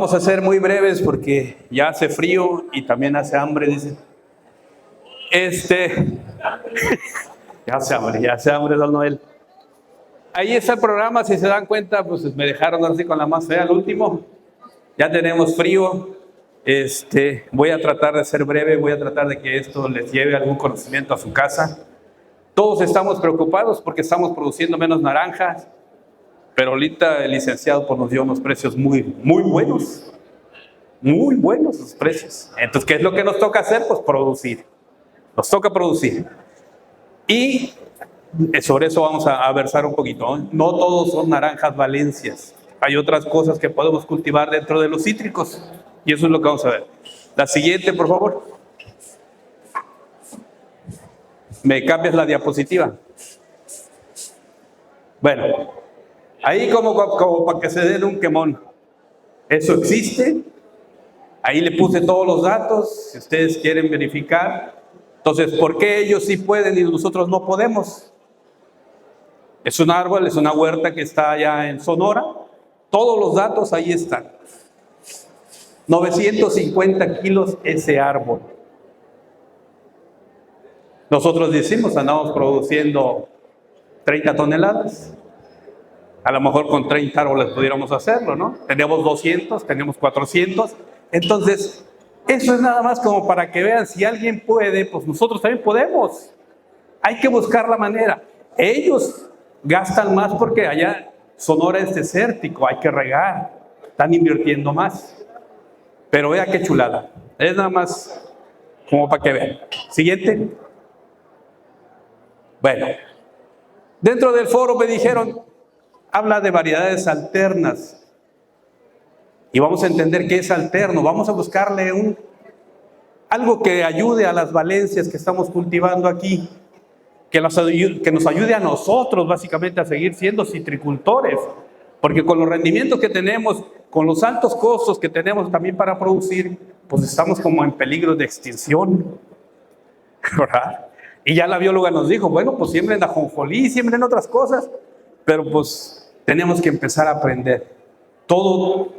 Vamos a ser muy breves porque ya hace frío y también hace hambre, dicen. Ya hace hambre, don Noel. Ahí está el programa, si se dan cuenta, pues me dejaron así con la más fea al último. Ya tenemos frío. Voy a tratar de ser breve, voy a tratar de que esto les lleve algún conocimiento a su casa. Todos estamos preocupados porque estamos produciendo menos naranjas, pero ahorita el licenciado pues, nos dio unos precios muy buenos. Muy buenos los precios. Entonces, ¿qué es lo que nos toca hacer? Pues producir. Nos toca producir. Y sobre eso vamos a versar un poquito. No todos son naranjas valencias. Hay otras cosas que podemos cultivar dentro de los cítricos. Y eso es lo que vamos a ver. La siguiente, por favor. ¿Me cambias la diapositiva? Bueno, ahí como para que se den un quemón. Eso existe. Ahí le puse todos los datos, si ustedes quieren verificar. Entonces, ¿por qué ellos sí pueden y nosotros no podemos? Es un árbol, es una huerta que está allá en Sonora. Todos los datos ahí están. 950 kilos ese árbol. Nosotros decimos, andamos produciendo 30 toneladas. A lo mejor con 30 árboles pudiéramos hacerlo, ¿no? Tenemos 200, tenemos 400. Entonces, eso es nada más como para que vean, si alguien puede, pues nosotros también podemos. Hay que buscar la manera. Ellos gastan más porque allá Sonora es desértico, hay que regar, están invirtiendo más. Pero vea qué chulada. Es nada más como para que vean. Siguiente. Bueno, dentro del foro me dijeron, habla de variedades alternas. Y vamos a entender qué es alterno. Vamos a buscarle algo que ayude a las valencias que estamos cultivando aquí. Que nos ayude a nosotros básicamente a seguir siendo citricultores. Porque con los rendimientos que tenemos, con los altos costos que tenemos también para producir, pues estamos como en peligro de extinción. ¿Verdad? Y ya la bióloga nos dijo, bueno, pues siembren ajonjolí, siembren otras cosas. Pero pues tenemos que empezar a aprender. Todo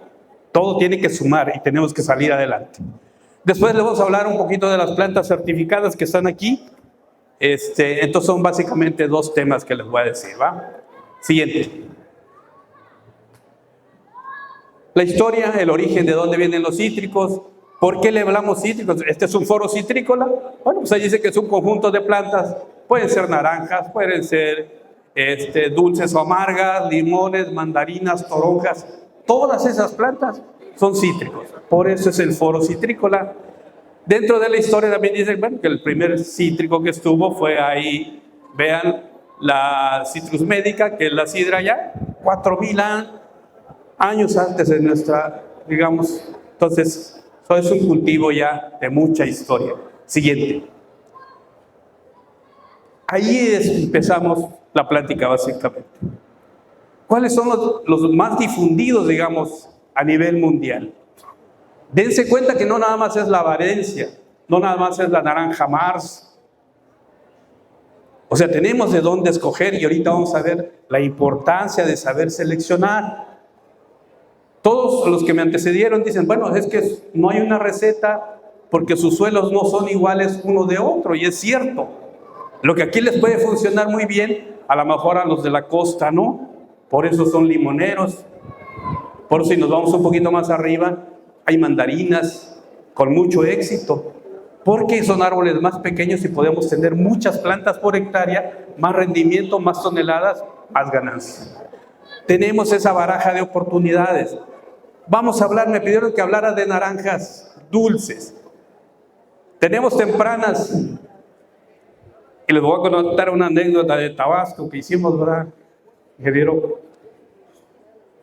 tiene que sumar y tenemos que salir adelante. Después les vamos a hablar un poquito de las plantas certificadas que están aquí. Entonces son básicamente dos temas que les voy a decir, ¿va? Siguiente. La historia, el origen de dónde vienen los cítricos. ¿Por qué le hablamos cítricos? Este es un foro citrícola. Bueno, pues ahí dice que es un conjunto de plantas. Pueden ser naranjas, pueden ser dulces o amargas, limones, mandarinas, toronjas. Todas esas plantas son cítricos. Por eso es el foro citrícola. Dentro de la historia también dicen, bueno, que el primer cítrico que estuvo fue ahí, vean, la Citrus medica, que es la sidra ya, 4000 años antes de nuestra, digamos. Entonces, eso es un cultivo ya de mucha historia. Siguiente. Ahí empezamos la plática básicamente. ¿Cuáles son los más difundidos, digamos, a nivel mundial? Dense cuenta que no nada más es la Valencia, no nada más es la naranja Mars. O sea, tenemos de dónde escoger y ahorita vamos a ver la importancia de saber seleccionar. Todos los que me antecedieron dicen, bueno, es que no hay una receta porque sus suelos no son iguales uno de otro, y es cierto. Lo que aquí les puede funcionar muy bien, a lo mejor a los de la costa no. Por eso son limoneros. Por eso si nos vamos un poquito más arriba, hay mandarinas con mucho éxito. Porque son árboles más pequeños y podemos tener muchas plantas por hectárea, más rendimiento, más toneladas, más ganancias. Tenemos esa baraja de oportunidades. Vamos a hablar, me pidieron que hablara de naranjas dulces. Tenemos tempranas. Y les voy a contar una anécdota de Tabasco que hicimos, ¿verdad?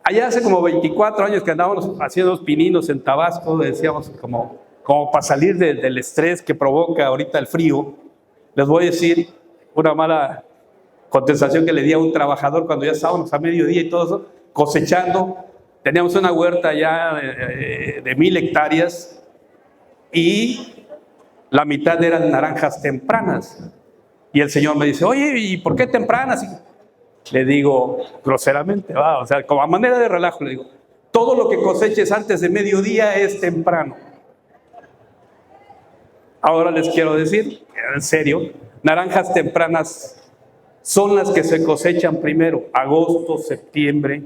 Allá hace como 24 años que andábamos haciendo los pininos en Tabasco, decíamos como para salir del estrés que provoca ahorita el frío. Les voy a decir una mala contestación que le di a un trabajador cuando ya estábamos a mediodía y todo eso, cosechando. Teníamos una huerta ya de 1000 hectáreas y la mitad eran naranjas tempranas. Y el señor me dice, oye, ¿y por qué tempranas? Le digo groseramente, o sea, como a manera de relajo, le digo, Todo lo que coseches antes de mediodía es temprano. Ahora les quiero decir, en serio, naranjas tempranas son las que se cosechan primero, agosto, septiembre,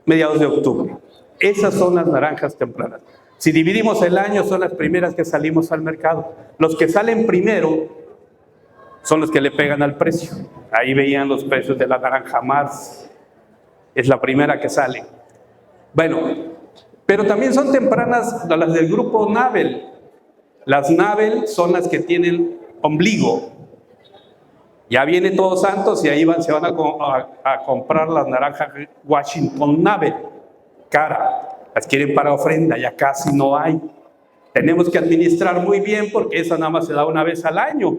mediados de octubre. Esas son las naranjas tempranas. Si dividimos el año, son las primeras que salimos al mercado. Los que salen primero son los que le pegan al precio. Ahí veían los precios de la naranja Mars. Es la primera que sale. Bueno, pero también son tempranas las del grupo Nabel. Las Nabel son las que tienen ombligo. Ya viene Todos Santos y ahí se van a comprar las naranjas Washington Nabel. Cara. Las quieren para ofrenda, ya casi no hay. Tenemos que administrar muy bien porque esa nada más se da una vez al año,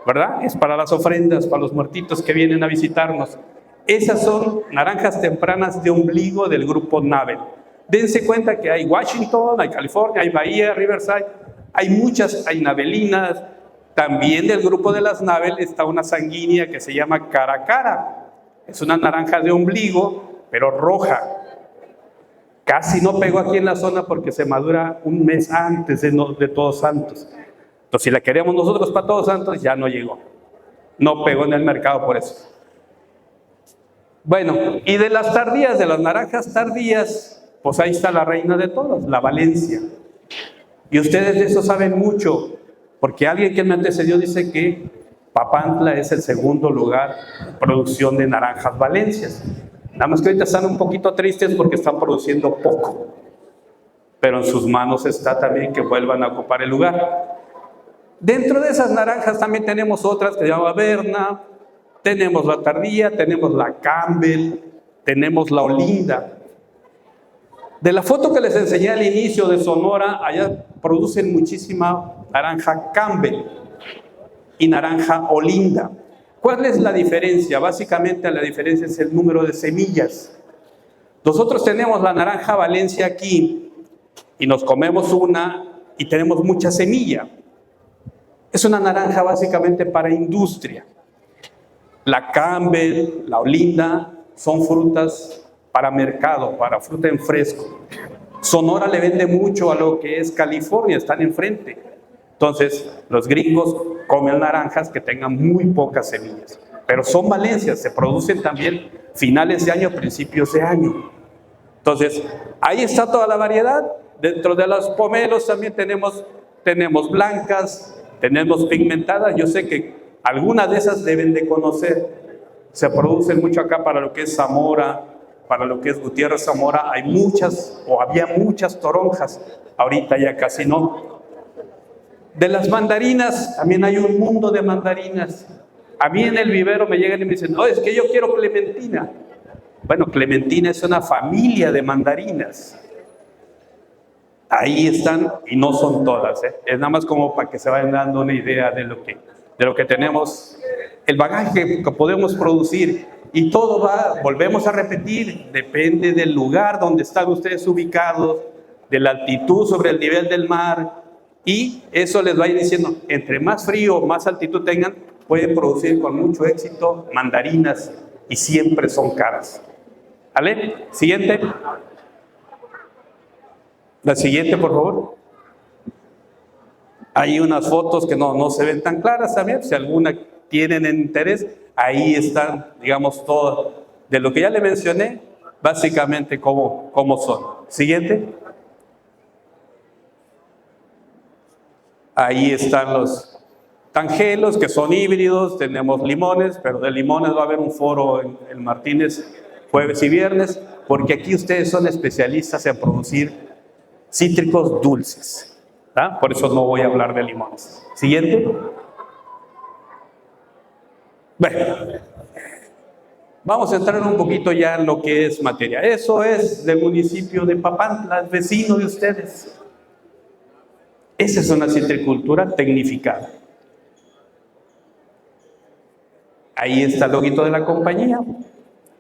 ¿verdad? Es para las ofrendas, para los muertitos que vienen a visitarnos. Esas son naranjas tempranas de ombligo del grupo Nabel. Dense cuenta que hay Washington, hay California, hay Bahía, Riverside, hay muchas, hay nabelinas. También del grupo de las Nabel está una sanguínea que se llama Cara Cara. Es una naranja de ombligo, pero roja. Casi no pegó aquí en la zona porque se madura un mes antes de Todos Santos. Entonces, si la queremos nosotros para Todos Santos, ya no llegó. No pegó en el mercado por eso. Bueno, y de las tardías, de las naranjas tardías, pues ahí está la reina de todas, la Valencia. Y ustedes de eso saben mucho, porque alguien que me antecedió dice que Papantla es el segundo lugar en producción de naranjas Valencias. Nada más que ahorita están un poquito tristes porque están produciendo poco. Pero en sus manos está también que vuelvan a ocupar el lugar. Dentro de esas naranjas también tenemos otras que se llama Berna, tenemos la tardía, tenemos la Campbell, tenemos la Olinda. De la foto que les enseñé al inicio de Sonora, allá producen muchísima naranja Campbell y naranja Olinda. ¿Cuál es la diferencia? Básicamente la diferencia es el número de semillas. Nosotros tenemos la naranja Valencia aquí y nos comemos una y tenemos mucha semilla. Es una naranja básicamente para industria. La Campbell, la Olinda son frutas para mercado, para fruta en fresco. Sonora le vende mucho a lo que es California, están enfrente. Entonces, los gringos comen naranjas que tengan muy pocas semillas. Pero son Valencias, se producen también finales de año, principios de año. Entonces, ahí está toda la variedad. Dentro de los pomelos también tenemos blancas, tenemos pigmentadas. Yo sé que algunas de esas deben de conocer. Se producen mucho acá para lo que es Zamora, para lo que es Gutiérrez Zamora. Hay muchas, o había muchas toronjas. Ahorita ya casi no. De las mandarinas, también hay un mundo de mandarinas. A mí en el vivero me llegan y me dicen, no, es que yo quiero clementina. Bueno, clementina es una familia de mandarinas. Ahí están y no son todas, ¿eh? Es nada más como para que se vayan dando una idea de lo que tenemos, el bagaje que podemos producir. Y todo volvemos a repetir, depende del lugar donde están ustedes ubicados, de la altitud sobre el nivel del mar. Y eso les va a ir diciendo, entre más frío, más altitud tengan, pueden producir con mucho éxito mandarinas y siempre son caras. ¿Vale? Siguiente. La siguiente, por favor. Hay unas fotos que no se ven tan claras también, si alguna tienen interés, ahí están, digamos, todo de lo que ya le mencioné, básicamente cómo son. Siguiente. Ahí están los tangelos, que son híbridos, tenemos limones, pero de limones va a haber un foro en Martínez jueves y viernes, porque aquí ustedes son especialistas en producir cítricos dulces, ¿verdad? Por eso no voy a hablar de limones. Siguiente. Bueno, vamos a entrar un poquito ya en lo que es materia. Eso es del municipio de Papantla, es vecino de ustedes. Esa es una citricultura tecnificada. Ahí está el loguito de la compañía.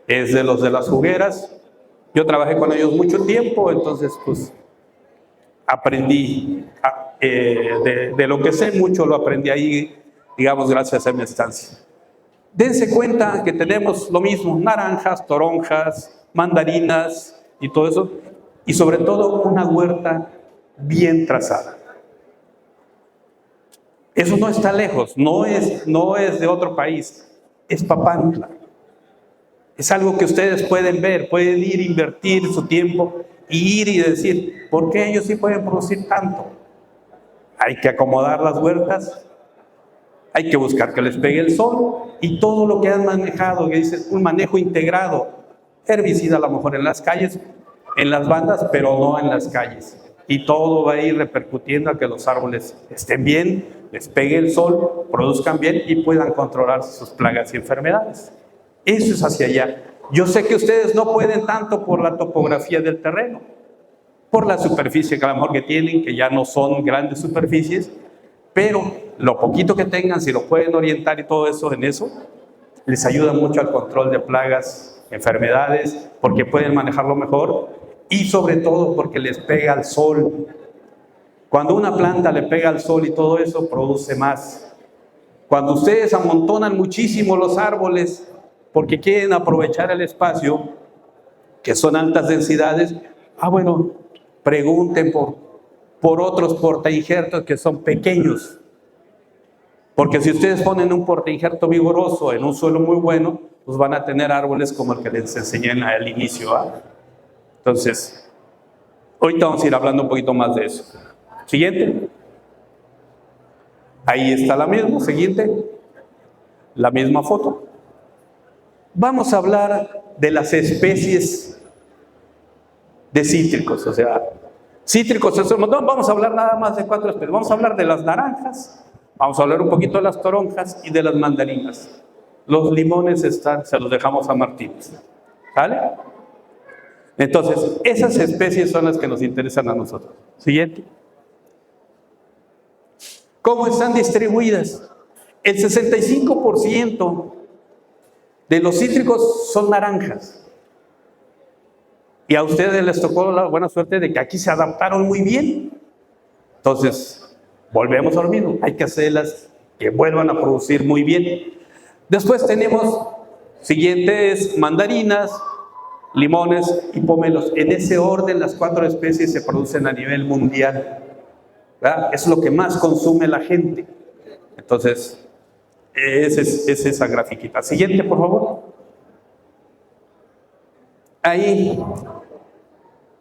Es de los de las jugueras. Yo trabajé con ellos mucho tiempo, entonces pues aprendí de lo que sé mucho, lo aprendí ahí, digamos, gracias a mi estancia. Dense cuenta que tenemos lo mismo, naranjas, toronjas, mandarinas y todo eso, y sobre todo una huerta bien trazada. Eso no está lejos, no es de otro país, es Papantla. Es algo que ustedes pueden ver, pueden ir a invertir su tiempo y ir y decir, ¿por qué ellos sí pueden producir tanto? Hay que acomodar las huertas, hay que buscar que les pegue el sol y todo lo que han manejado, que dice un manejo integrado, herbicida a lo mejor en las calles, en las bandas, pero no en las calles. Y todo va a ir repercutiendo a que los árboles estén bien, les pegue el sol, produzcan bien y puedan controlar sus plagas y enfermedades. Eso es hacia allá. Yo sé que ustedes no pueden tanto por la topografía del terreno, por la superficie que a lo mejor que tienen, que ya no son grandes superficies, pero lo poquito que tengan, si lo pueden orientar y todo eso en eso, les ayuda mucho al control de plagas, enfermedades, porque pueden manejarlo mejor y sobre todo porque les pega el sol. Cuando una planta le pega al sol y todo eso, produce más. Cuando ustedes amontonan muchísimo los árboles porque quieren aprovechar el espacio, que son altas densidades, bueno, pregunten por otros portainjertos que son pequeños. Porque si ustedes ponen un portainjerto vigoroso en un suelo muy bueno, pues van a tener árboles como el que les enseñé al inicio. Entonces, ahorita vamos a ir hablando un poquito más de eso. Siguiente. Ahí está la misma. Siguiente. La misma foto. Vamos a hablar de las especies de cítricos. O sea, cítricos, no vamos a hablar nada más de 4 especies. Vamos a hablar de las naranjas, vamos a hablar un poquito de las toronjas y de las mandarinas. Los limones se los dejamos a Martínez. ¿Vale? Entonces, esas especies son las que nos interesan a nosotros. Siguiente. ¿Cómo están distribuidas? El 65% de los cítricos son naranjas. Y a ustedes les tocó la buena suerte de que aquí se adaptaron muy bien. Entonces, volvemos a lo mismo. Hay que hacerlas que vuelvan a producir muy bien. Después tenemos, siguientes, mandarinas, limones y pomelos. En ese orden, las 4 especies se producen a nivel mundial. ¿Verdad? Es lo que más consume la gente. Entonces, es esa grafiquita. Siguiente, por favor. Ahí,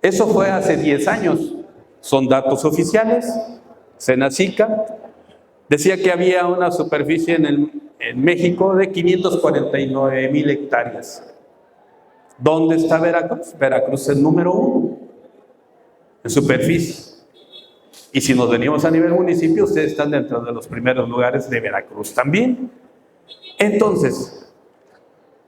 eso fue hace 10 años. Son datos oficiales. Senacica decía que había una superficie en México de 549,000 hectáreas. ¿Dónde está Veracruz? Veracruz es el número 1 en superficie. Y si nos venimos a nivel municipio, ustedes están dentro de los primeros lugares de Veracruz también. Entonces,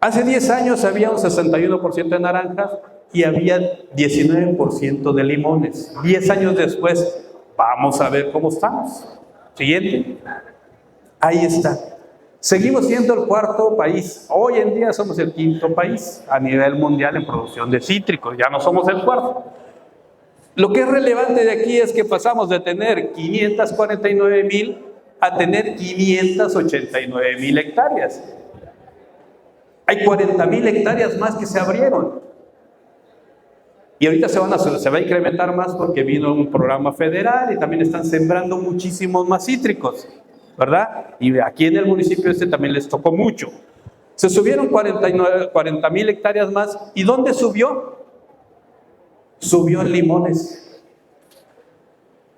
hace 10 años había un 61% de naranjas y había 19% de limones. 10 años después, vamos a ver cómo estamos. Siguiente. Ahí está. Seguimos siendo el 4º país. Hoy en día somos el 5º país a nivel mundial en producción de cítricos. Ya no somos el 4º. Lo que es relevante de aquí es que pasamos de tener 549,000 a tener 589,000 hectáreas. Hay 40,000 hectáreas más que se abrieron. Y ahorita se va a incrementar más porque vino un programa federal y también están sembrando muchísimos más cítricos, ¿verdad? Y aquí en el municipio también les tocó mucho. Se subieron 40,000 hectáreas más. ¿Y dónde subió? Subió en limones.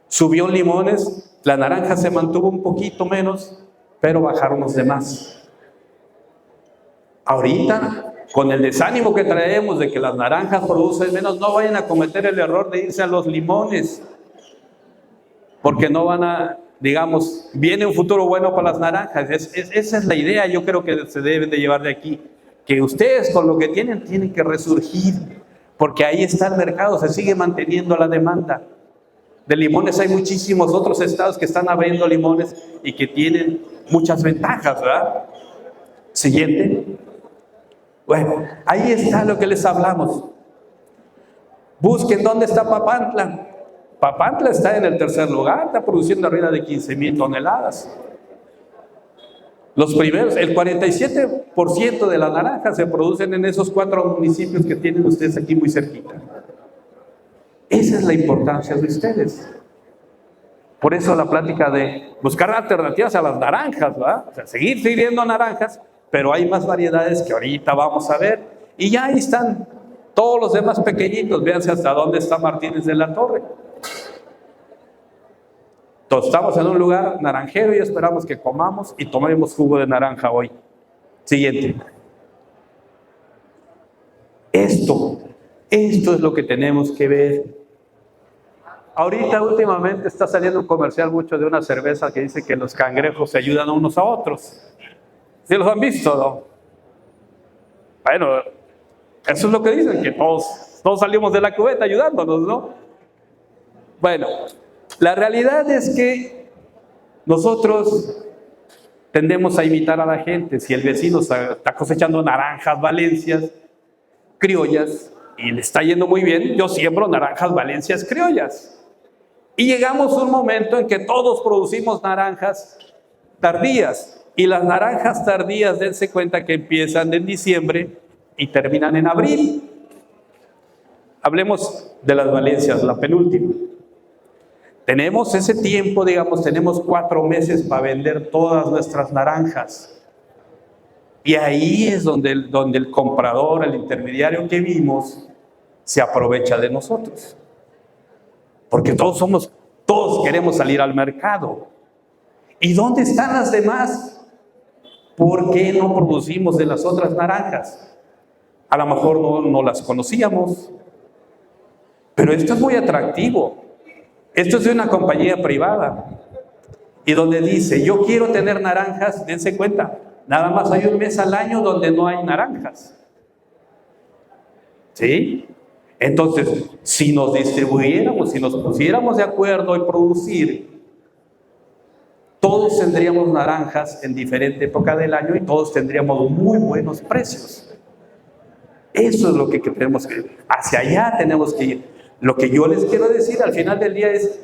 Subió en limones. La naranja se mantuvo un poquito menos, pero bajaron los demás. Ahorita, con el desánimo que traemos de que las naranjas producen menos, no vayan a cometer el error de irse a los limones, porque no van a, digamos, viene un futuro bueno para las naranjas. Esa es la idea, yo creo que se deben de llevar de aquí, que ustedes con lo que tienen que resurgir, porque ahí está el mercado, se sigue manteniendo la demanda. De limones hay muchísimos otros estados que están abriendo limones y que tienen muchas ventajas, ¿verdad? Siguiente. Bueno, ahí está lo que les hablamos. Busquen dónde está Papantla. Papantla está en el 3er lugar, está produciendo arriba de 15,000 toneladas. Los primeros, el 47% de las naranjas se producen en esos 4 municipios que tienen ustedes aquí muy cerquita. Esa es la importancia de ustedes. Por eso la plática de buscar alternativas a las naranjas, ¿verdad? O sea, seguir sirviendo naranjas, pero hay más variedades que ahorita vamos a ver. Y ya ahí están todos los demás pequeñitos. Véanse hasta dónde está Martínez de la Torre. Entonces, estamos en un lugar naranjero y esperamos que comamos y tomemos jugo de naranja hoy. Siguiente. Esto es lo que tenemos que ver. Ahorita últimamente está saliendo un comercial mucho de una cerveza que dice que los cangrejos se ayudan unos a otros. ¿Sí los han visto, no? Bueno, eso es lo que dicen, que todos salimos de la cubeta ayudándonos, ¿no? Bueno, la realidad es que nosotros tendemos a imitar a la gente. Si el vecino está cosechando naranjas valencias criollas y le está yendo muy bien, yo siembro naranjas valencias criollas. Y llegamos a un momento en que todos producimos naranjas tardías. Y las naranjas tardías, dense cuenta que empiezan en diciembre y terminan en abril. Hablemos de las valencias, la penúltima. Tenemos ese tiempo, digamos, tenemos 4 meses para vender todas nuestras naranjas. Y ahí es donde el comprador, el intermediario que vimos, se aprovecha de nosotros. Porque todos queremos salir al mercado. ¿Y dónde están las demás? ¿Por qué no producimos de las otras naranjas? A lo mejor no las conocíamos. Pero esto es muy atractivo. Esto es de una compañía privada. Y donde dice, yo quiero tener naranjas, dense cuenta, nada más hay un mes al año donde no hay naranjas. ¿Sí? Entonces, si nos distribuyéramos, si nos pusiéramos de acuerdo y producir, todos tendríamos naranjas en diferente época del año y todos tendríamos muy buenos precios. Eso es lo que tenemos que ir. Hacia allá tenemos que ir. Lo que yo les quiero decir al final del día es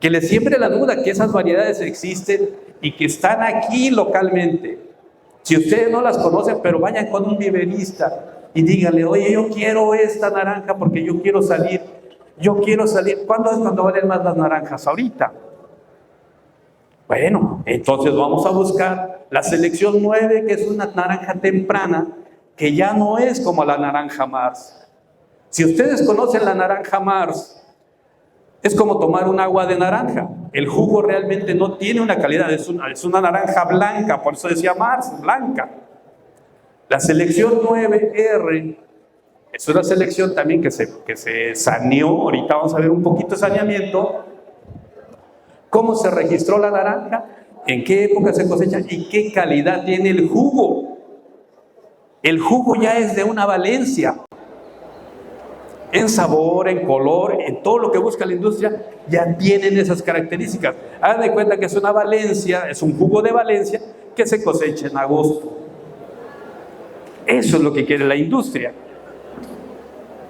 que les siembre la duda que esas variedades existen y que están aquí localmente. Si ustedes no las conocen, pero vayan con un viverista y díganle, oye, yo quiero esta naranja porque yo quiero salir. ¿Cuándo es cuando valen más las naranjas? Ahorita. Bueno, entonces vamos a buscar la selección 9, que es una naranja temprana, que ya no es como la naranja Mars. Si ustedes conocen la naranja Mars, es como tomar un agua de naranja. El jugo realmente no tiene una calidad, es una naranja blanca, por eso decía Mars, blanca. La selección 9R es una selección también que se saneó. Ahorita vamos a ver un poquito de saneamiento. ¿Cómo se registró la naranja? ¿En qué época se cosecha? ¿Y qué calidad tiene el jugo? El jugo ya es de una Valencia. En sabor, en color, en todo lo que busca la industria, ya tienen esas características. Hagan de cuenta que es una Valencia, es un jugo de Valencia que se cosecha en agosto. Eso es lo que quiere la industria.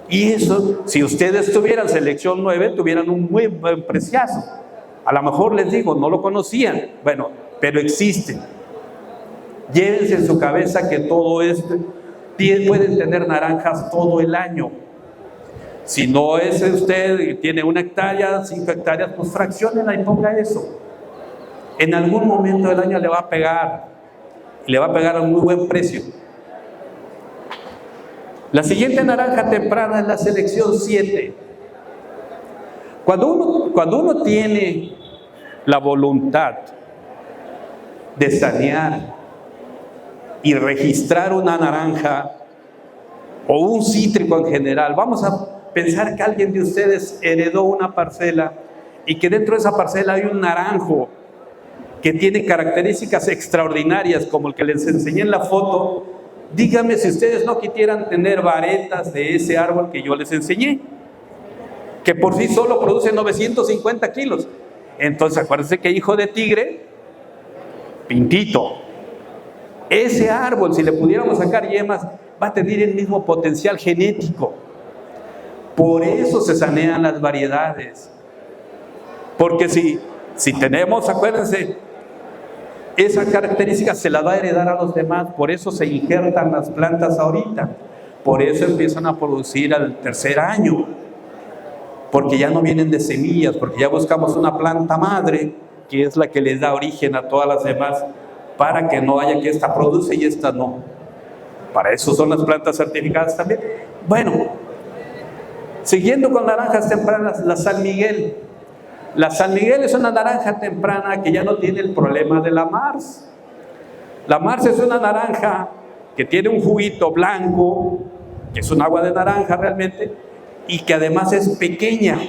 Y eso, si ustedes tuvieran selección 9, tuvieran un muy buen preciazo. A lo mejor les digo, no lo conocían, bueno, pero existe. Llévense en su cabeza que todo esto, pueden tener naranjas todo el año. Si no es usted, tiene 1 hectárea, 5 hectáreas, pues fracciónenla y ponga eso. En algún momento del año le va a pegar, y le va a pegar a un muy buen precio. La siguiente naranja temprana es la selección 7. Cuando uno tiene la voluntad de sanear y registrar una naranja o un cítrico en general, vamos a pensar que alguien de ustedes heredó una parcela y que dentro de esa parcela hay un naranjo que tiene características extraordinarias como el que les enseñé en la foto. Díganme si ustedes no quisieran tener varetas de ese árbol que yo les enseñé, que por sí solo produce 950 kilos. Entonces acuérdense que hijo de tigre, pintito. Ese árbol, si le pudiéramos sacar yemas, va a tener el mismo potencial genético. Por eso se sanean las variedades. Porque si tenemos, acuérdense, esa característica se la va a heredar a los demás, por eso se injertan las plantas ahorita, por eso empiezan a producir al tercer año, porque ya no vienen de semillas, porque ya buscamos una planta madre, que es la que les da origen a todas las demás, para que no haya que esta produce y esta no. Para eso son las plantas certificadas también. Bueno, siguiendo con naranjas tempranas, la San Miguel. La San Miguel es una naranja temprana que ya no tiene el problema de la Mars. La Mars es una naranja que tiene un juguito blanco, que es un agua de naranja realmente, y que además es pequeña.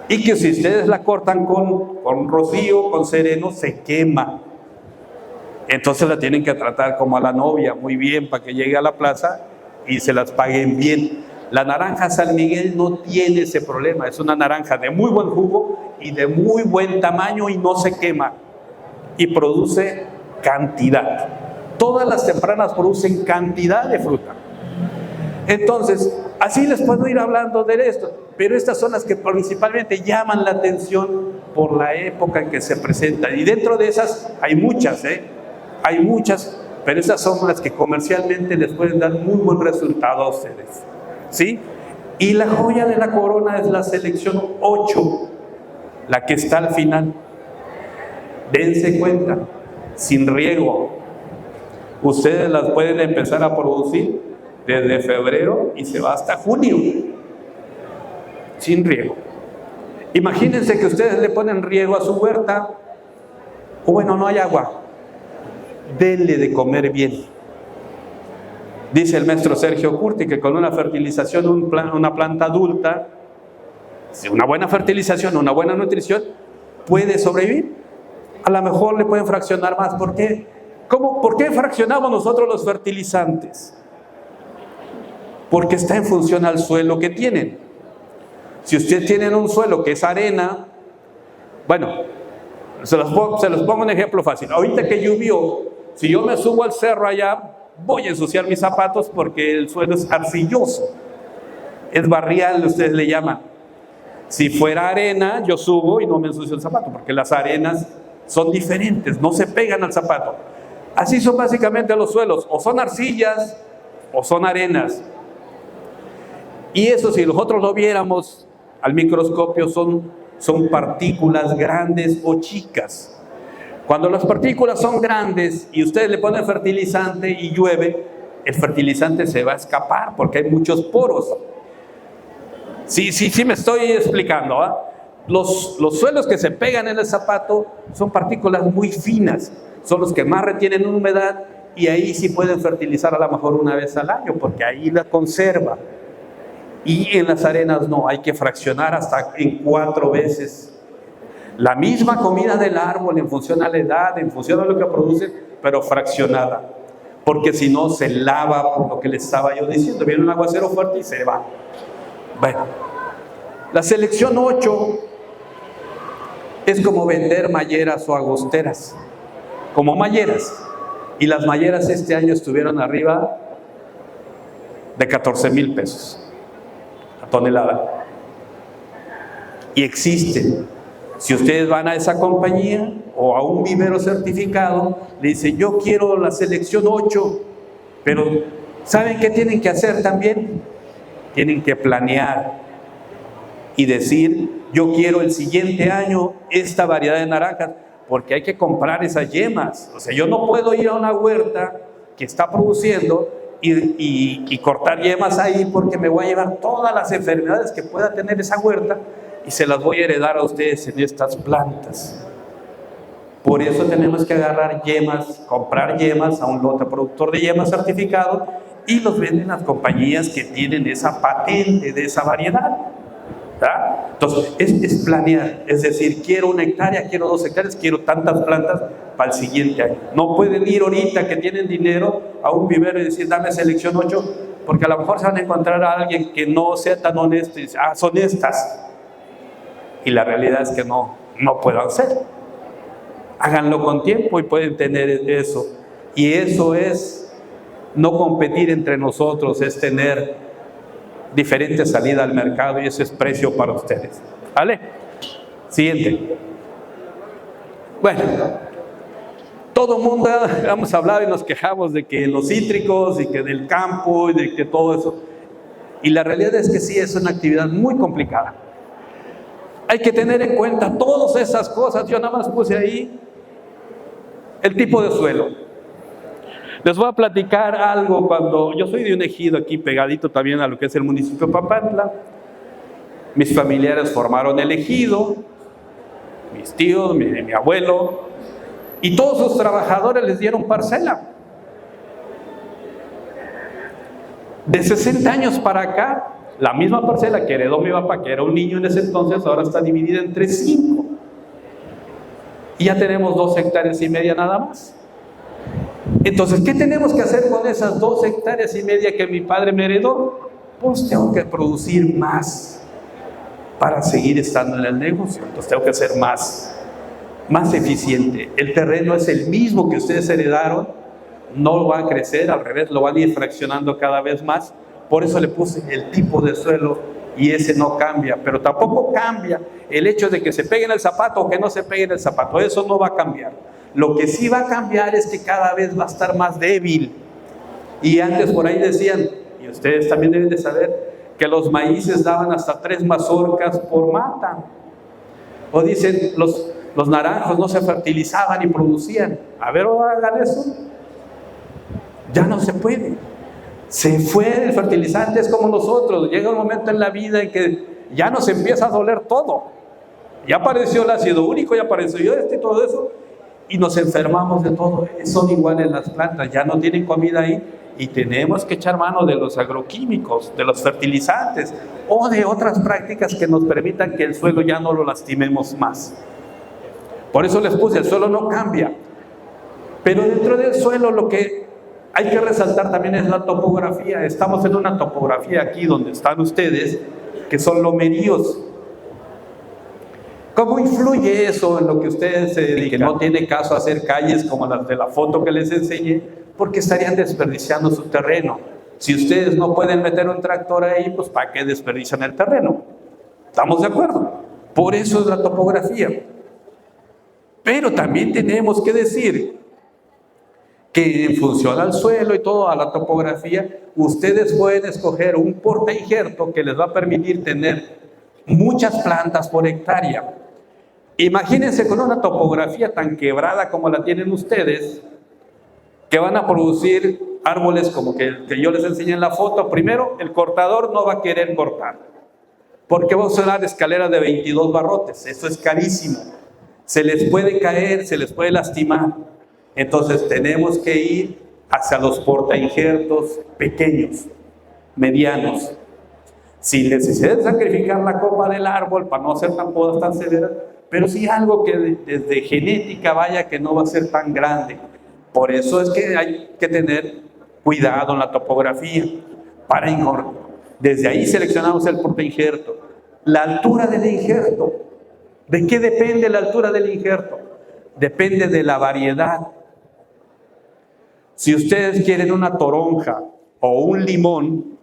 Y que si ustedes la cortan con rocío, con sereno, se quema. Entonces la tienen que tratar como a la novia, muy bien, para que llegue a la plaza y se las paguen bien. La naranja San Miguel no tiene ese problema, es una naranja de muy buen jugo y de muy buen tamaño y no se quema y produce cantidad. Todas las tempranas producen cantidad de fruta. Entonces, así les puedo ir hablando de esto, pero estas son las que principalmente llaman la atención por la época en que se presentan. Y dentro de esas hay muchas, hay muchas, pero esas son las que comercialmente les pueden dar muy buen resultado a ustedes. ¿Sí? Y la joya de la corona es la selección 8, la que está al final. Dense cuenta, sin riego. Ustedes las pueden empezar a producir desde febrero y se va hasta junio, sin riego. Imagínense que ustedes le ponen riego a su huerta, o bueno, no hay agua, denle de comer bien. Dice el maestro Sergio Curti que con una fertilización, una planta adulta, una buena fertilización, una buena nutrición, puede sobrevivir. A lo mejor le pueden fraccionar más. ¿Por qué? ¿Por qué fraccionamos nosotros los fertilizantes? Porque está en función al suelo que tienen. Si ustedes tienen un suelo que es arena, bueno, se los pongo un ejemplo fácil. Ahorita que llovió, si yo me subo al cerro allá, voy a ensuciar mis zapatos porque el suelo es arcilloso, es barrial, ustedes le llaman. Si fuera arena, yo subo y no me ensucio el zapato, porque las arenas son diferentes, no se pegan al zapato. Así son básicamente los suelos, o son arcillas o son arenas. Y eso, si nosotros lo viéramos al microscopio, son partículas grandes o chicas. Cuando las partículas son grandes y ustedes le ponen fertilizante y llueve, el fertilizante se va a escapar porque hay muchos poros. Sí me estoy explicando, ¿eh? Los suelos que se pegan en el zapato son partículas muy finas, son los que más retienen humedad y ahí sí pueden fertilizar a lo mejor una vez al año porque ahí la conserva. Y en las arenas no, hay que fraccionar hasta en 4 veces. La misma comida del árbol en función a la edad, en función a lo que produce, pero fraccionada. Porque si no se lava, por lo que les estaba yo diciendo. Viene un aguacero fuerte y se va. Bueno, la selección 8 es como vender malleras o agosteras. Como malleras. Y las malleras este año estuvieron arriba de 14,000 pesos la tonelada. Y existen. Si ustedes van a esa compañía o a un vivero certificado, le dicen, yo quiero la selección 8, pero ¿saben qué tienen que hacer también? Tienen que planear y decir, yo quiero el siguiente año esta variedad de naranjas, porque hay que comprar esas yemas. O sea, yo no puedo ir a una huerta que está produciendo y cortar yemas ahí porque me voy a llevar todas las enfermedades que pueda tener esa huerta y se las voy a heredar a ustedes en estas plantas. Por eso tenemos que agarrar yemas, comprar yemas a un lote productor de yemas certificado y los venden las compañías que tienen esa patente de esa variedad. ¿Verdad? Entonces, es planear, es decir, quiero 1 hectárea, quiero 2 hectáreas, quiero tantas plantas para el siguiente año. No pueden ir ahorita que tienen dinero a un vivero y decir, dame selección 8, porque a lo mejor se van a encontrar a alguien que no sea tan honesto y dice, son estas. Y la realidad es que no puedan ser. Háganlo con tiempo y pueden tener eso. Y eso es no competir entre nosotros, es tener diferente salida al mercado y ese es precio para ustedes. ¿Vale? Siguiente. Bueno, todo el mundo hemos hablado y nos quejamos de que los cítricos y que del campo y de que todo eso. Y la realidad es que sí, es una actividad muy complicada. Hay que tener en cuenta todas esas cosas. Yo nada más puse ahí el tipo de suelo. Les voy a platicar algo. Cuando yo soy de un ejido aquí pegadito también a lo que es el municipio de Papantla, mis familiares formaron el ejido, mis tíos, mi abuelo, y todos sus trabajadores les dieron parcela. De 60 años para acá, la misma parcela que heredó mi papá, que era un niño en ese entonces, ahora está dividida entre 5. Y ya tenemos 2,5 hectáreas nada más. Entonces, ¿qué tenemos que hacer con esas 2,5 hectáreas que mi padre me heredó? Pues tengo que producir más para seguir estando en el negocio. Entonces tengo que ser más eficiente. El terreno es el mismo que ustedes heredaron, no va a crecer, al revés, lo van a ir fraccionando cada vez más. Por eso le puse el tipo de suelo y ese no cambia, pero tampoco cambia el hecho de que se pegue en el zapato o que no se pegue en el zapato. Eso no va a cambiar. Lo que sí va a cambiar es que cada vez va a estar más débil. Y antes por ahí decían, y ustedes también deben de saber, que los maíces daban hasta 3 mazorcas por mata. O dicen, los naranjos no se fertilizaban y producían. A ver, hagan eso. Ya no se puede. Se fue el fertilizante, es como nosotros. Llega un momento en la vida en que ya nos empieza a doler todo. Ya apareció el ácido úrico, ya apareció esto y todo eso. Y nos enfermamos de todo. Son iguales las plantas, ya no tienen comida ahí. Y tenemos que echar mano de los agroquímicos, de los fertilizantes o de otras prácticas que nos permitan que el suelo ya no lo lastimemos más. Por eso les puse, el suelo no cambia. Pero dentro del suelo lo que hay que resaltar también es la topografía. Estamos en una topografía aquí donde están ustedes, que son lomeríos. ¿Cómo influye eso en lo que ustedes se dedican? Que no tiene caso hacer calles como las de la foto que les enseñé, porque estarían desperdiciando su terreno. Si ustedes no pueden meter un tractor ahí, pues ¿para qué desperdician el terreno? ¿Estamos de acuerdo? Por eso es la topografía. Pero también tenemos que decir que en función al suelo y todo, a la topografía, ustedes pueden escoger un porta injerto que les va a permitir tener muchas plantas por hectárea. Imagínense con una topografía tan quebrada como la tienen ustedes, que van a producir árboles como que yo les enseñé en la foto. Primero, el cortador no va a querer cortar, porque va a usar escaleras de 22 barrotes. Eso es carísimo. Se les puede caer, se les puede lastimar. Entonces tenemos que ir hacia los portainjertos pequeños, medianos. Sin necesidad de sacrificar la copa del árbol para no hacer tan podas tan severas, pero sí algo que desde genética vaya que no va a ser tan grande. Por eso es que hay que tener cuidado en la topografía. Desde ahí seleccionamos el portainjerto. La altura del injerto. ¿De qué depende la altura del injerto? Depende de la variedad. Si ustedes quieren una toronja o un limón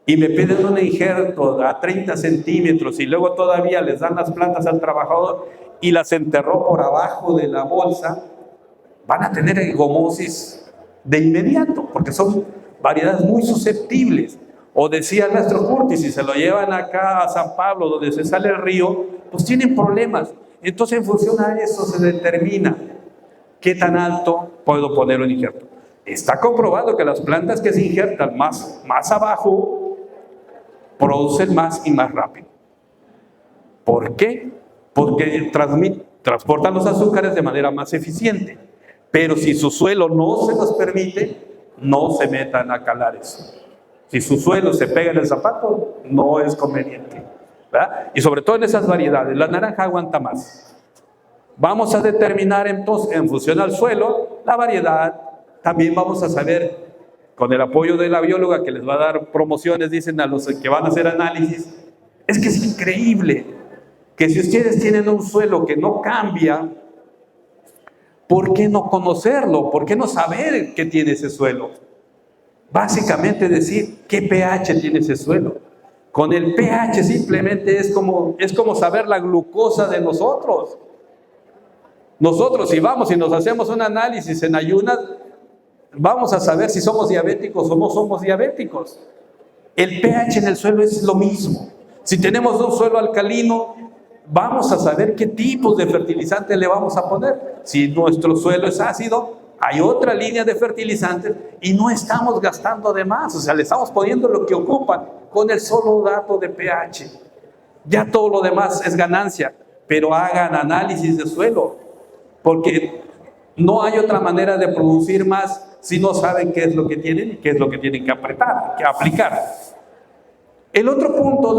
y me piden un injerto a 30 centímetros y luego todavía les dan las plantas al trabajador y las enterró por abajo de la bolsa, van a tener higomosis de inmediato, porque son variedades muy susceptibles. O decía el maestro Curtis, si se lo llevan acá a San Pablo, donde se sale el río, pues tienen problemas. Entonces, en función a eso se determina qué tan alto puedo poner un injerto. Está comprobado que las plantas que se injertan más abajo producen más y más rápido. ¿Por qué? Porque transportan los azúcares de manera más eficiente. Pero si su suelo no se los permite, no se metan a calar eso. Si su suelo se pega en el zapato, no es conveniente, ¿verdad? Y sobre todo en esas variedades, la naranja aguanta más. Vamos a determinar entonces, en función al suelo, la variedad. También vamos a saber, con el apoyo de la bióloga que les va a dar promociones, dicen a los que van a hacer análisis, es que es increíble que si ustedes tienen un suelo que no cambia, ¿por qué no conocerlo? ¿Por qué no saber qué tiene ese suelo? Básicamente decir qué pH tiene ese suelo. Con el pH simplemente es como saber la glucosa de nosotros. Nosotros, si vamos y nos hacemos un análisis en ayunas, vamos a saber si somos diabéticos o no somos diabéticos. El pH en el suelo es lo mismo. Si tenemos un suelo alcalino, vamos a saber qué tipos de fertilizantes le vamos a poner. Si nuestro suelo es ácido, hay otra línea de fertilizantes y no estamos gastando de más. O sea, le estamos poniendo lo que ocupan con el solo dato de pH. Ya todo lo demás es ganancia, pero hagan análisis de suelo, porque no hay otra manera de producir más si no saben qué es lo que tienen y qué es lo que tienen que aplicar. El otro punto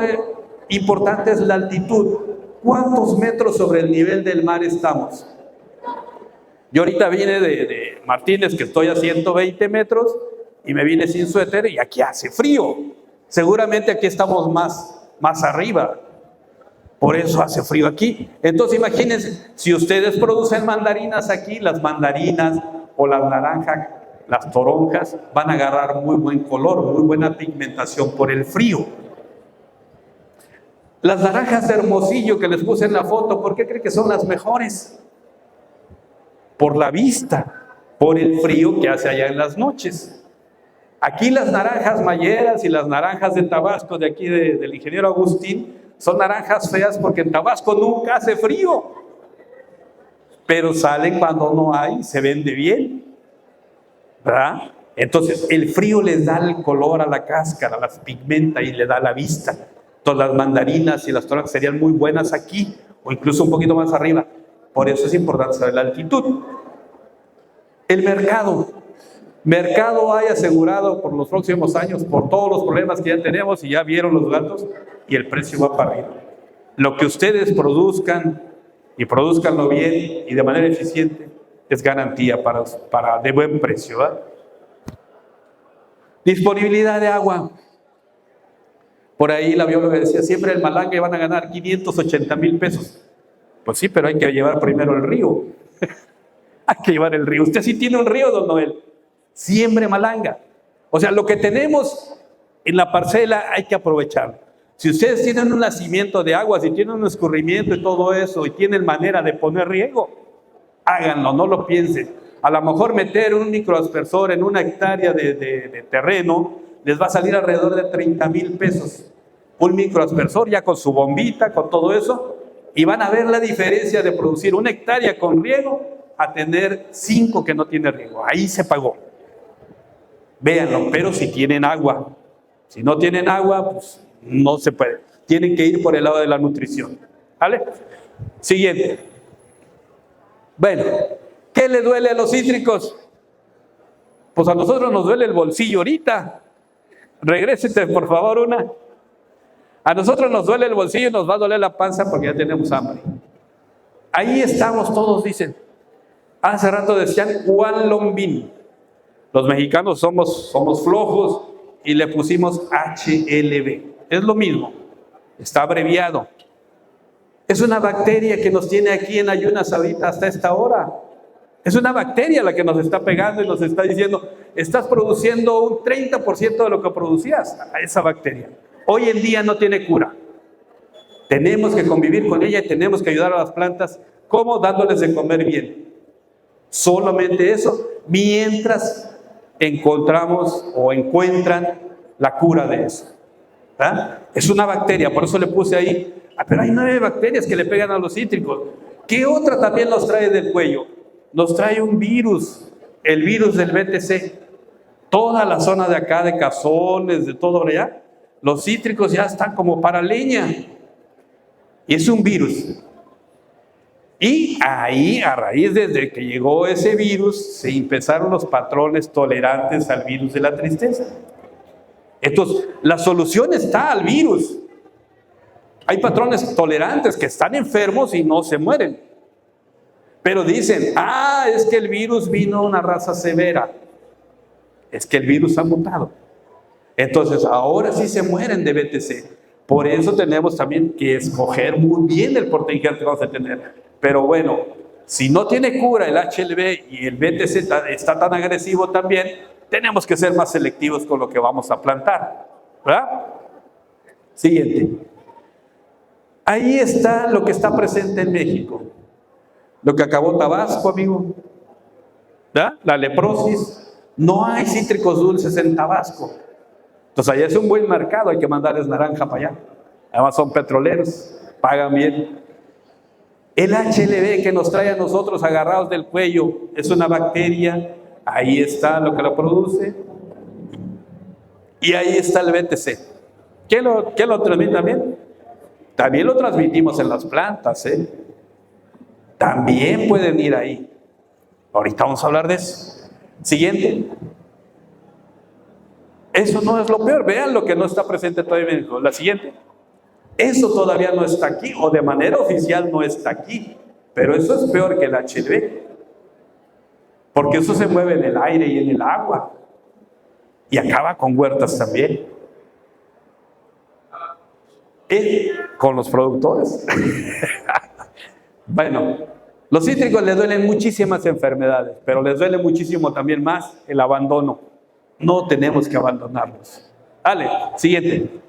importante es la altitud. ¿Cuántos metros sobre el nivel del mar estamos? Yo ahorita vine de Martínez, que estoy a 120 metros, y me vine sin suéter y aquí hace frío. Seguramente aquí estamos más arriba. Por eso hace frío aquí. Entonces imagínense, si ustedes producen mandarinas aquí, las mandarinas o las naranjas, las toronjas, van a agarrar muy buen color, muy buena pigmentación por el frío. Las naranjas de Hermosillo que les puse en la foto, ¿por qué creen que son las mejores? Por la vista, por el frío que hace allá en las noches. Aquí las naranjas mayeras y las naranjas de Tabasco, de aquí del ingeniero Agustín, son naranjas feas porque en Tabasco nunca hace frío. Pero salen cuando no hay, se vende bien, ¿verdad? Entonces el frío les da el color a la cáscara, las pigmenta y le da la vista. Entonces las mandarinas y las toronjas serían muy buenas aquí, o incluso un poquito más arriba. Por eso es importante saber la altitud. El mercado hay asegurado por los próximos años, por todos los problemas que ya tenemos y ya vieron los datos, y el precio va para arriba. Lo que ustedes produzcan, y produzcanlo bien y de manera eficiente, es garantía para de buen precio, ¿verdad? Disponibilidad de agua. Por ahí la bióloga decía, siempre el Malanga van a ganar 580,000 pesos. Pues sí, pero hay que llevar primero el río. Hay que llevar el río. Usted sí tiene un río, don Noel. Siembre malanga. O sea, lo que tenemos en la parcela hay que aprovecharlo. Si ustedes tienen un nacimiento de agua, si tienen un escurrimiento y todo eso, y tienen manera de poner riego, háganlo, no lo piensen. A lo mejor meter un microaspersor en una hectárea de terreno les va a salir alrededor de 30,000 pesos. Un microaspersor ya con su bombita, con todo eso, y van a ver la diferencia de producir una hectárea con riego a tener 5 que no tienen riego. Ahí se pagó. Véanlo, pero si tienen agua. Si no tienen agua, pues no se puede. Tienen que ir por el lado de la nutrición. ¿Vale? Siguiente. Bueno, ¿qué le duele a los cítricos? Pues a nosotros nos duele el bolsillo ahorita. Regrésete, por favor, una. A nosotros nos duele el bolsillo y nos va a doler la panza porque ya tenemos hambre. Ahí estamos todos, dicen. Hace rato decían Juan Lombín. Los mexicanos somos flojos y le pusimos HLB. Es lo mismo, está abreviado. Es una bacteria que nos tiene aquí en ayunas ahorita hasta esta hora. Es una bacteria la que nos está pegando y nos está diciendo, estás produciendo un 30% de lo que producías, a esa bacteria. Hoy en día no tiene cura. Tenemos que convivir con ella y tenemos que ayudar a las plantas. ¿Cómo? Dándoles de comer bien. Solamente eso, mientras encontramos o encuentran la cura de eso. ¿Verdad? Es una bacteria, por eso le puse ahí. Pero hay 9 bacterias que le pegan a los cítricos. ¿Qué otra también nos trae del cuello? Nos trae un virus, el virus del BTC. Toda la zona de acá, de Cazones, de todo allá, los cítricos ya están como para leña. Y es un virus. Y ahí, a raíz desde que llegó ese virus, se empezaron los patrones tolerantes al virus de la tristeza. Entonces, la solución está al virus. Hay patrones tolerantes que están enfermos y no se mueren. Pero dicen, es que el virus vino a una raza severa. Es que el virus ha mutado. Entonces, ahora sí se mueren de BTC. Por eso tenemos también que escoger muy bien el portainjerto que vamos a tener. Pero bueno, si no tiene cura el HLB y el BTC está tan agresivo también, tenemos que ser más selectivos con lo que vamos a plantar. ¿Verdad? Siguiente. Ahí está lo que está presente en México. Lo que acabó Tabasco, amigo. ¿Verdad? La leprosis. No hay cítricos dulces en Tabasco. Entonces allá es un buen mercado, hay que mandarles naranja para allá. Además son petroleros, pagan bien. El HLV que nos trae a nosotros agarrados del cuello es una bacteria. Ahí está lo que lo produce. Y ahí está el BTC. ¿Qué lo transmite también? También lo transmitimos en las plantas, ¿eh? También pueden ir ahí. Ahorita vamos a hablar de eso. Siguiente. Eso no es lo peor. Vean lo que no está presente todavía en México. La siguiente. Eso todavía no está aquí, o de manera oficial no está aquí. Pero eso es peor que el HIV. Porque eso se mueve en el aire y en el agua. Y acaba con huertas también. Con los productores. Bueno, los cítricos les duelen muchísimas enfermedades, pero les duele muchísimo también más el abandono. No tenemos que abandonarlos. Dale, siguiente.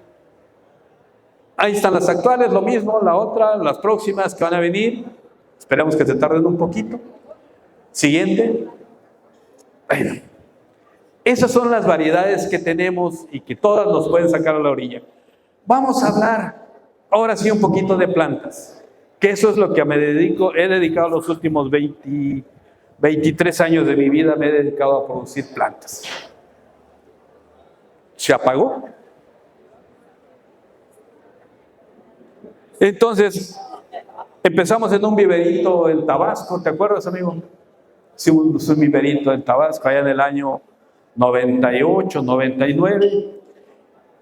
Ahí están las actuales, lo mismo, la otra, las próximas que van a venir. Esperemos que se tarden un poquito. Siguiente. Bueno, esas son las variedades que tenemos y que todas nos pueden sacar a la orilla. Vamos a hablar ahora sí un poquito de plantas, que eso es lo que me dedico. He dedicado los últimos 23 años de mi vida, me he dedicado a producir plantas. ¿Se apagó? Entonces, empezamos en un viverito en Tabasco, ¿te acuerdas, amigo? Sí, un viverito en Tabasco, allá en el año 98, 99.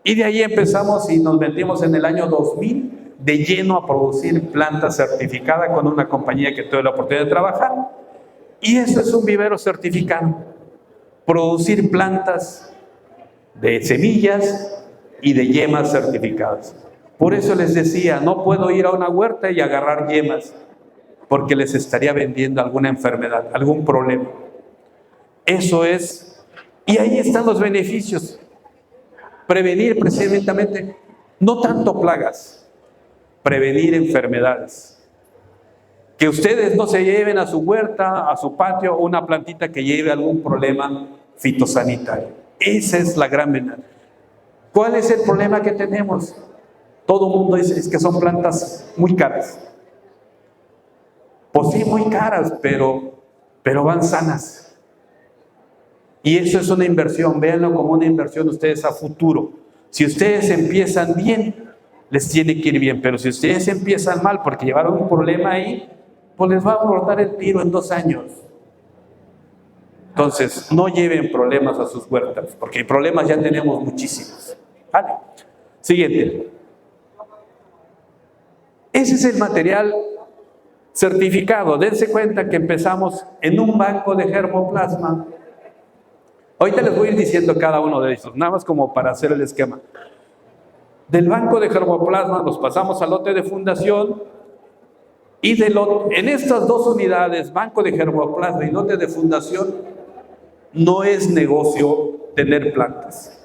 Y de ahí empezamos y nos metimos en el año 2000 de lleno a producir plantas certificadas con una compañía que tuve la oportunidad de trabajar. Y eso es un vivero certificado. Producir plantas de semillas y de yemas certificadas. Por eso les decía, no puedo ir a una huerta y agarrar yemas, porque les estaría vendiendo alguna enfermedad, algún problema. Eso es, y ahí están los beneficios. Prevenir precisamente, no tanto plagas, prevenir enfermedades. Que ustedes no se lleven a su huerta, a su patio, una plantita que lleve algún problema fitosanitario. Esa es la gran ventaja. ¿Cuál es el problema que tenemos? Todo el mundo dice, es que son plantas muy caras. Pues sí, muy caras, pero van sanas. Y eso es una inversión, véanlo como una inversión ustedes a futuro. Si ustedes empiezan bien, les tiene que ir bien, pero si ustedes empiezan mal porque llevaron un problema ahí, pues les va a brotar el tiro en 2 años. Entonces, no lleven problemas a sus huertas, porque problemas ya tenemos muchísimos. Vale. Siguiente. Ese es el material certificado. Dense cuenta que empezamos en un banco de germoplasma. Ahorita les voy a ir diciendo cada uno de estos, nada más como para hacer el esquema. Del banco de germoplasma nos pasamos al lote de fundación y en estas 2 unidades, banco de germoplasma y lote de fundación, no es negocio tener plantas.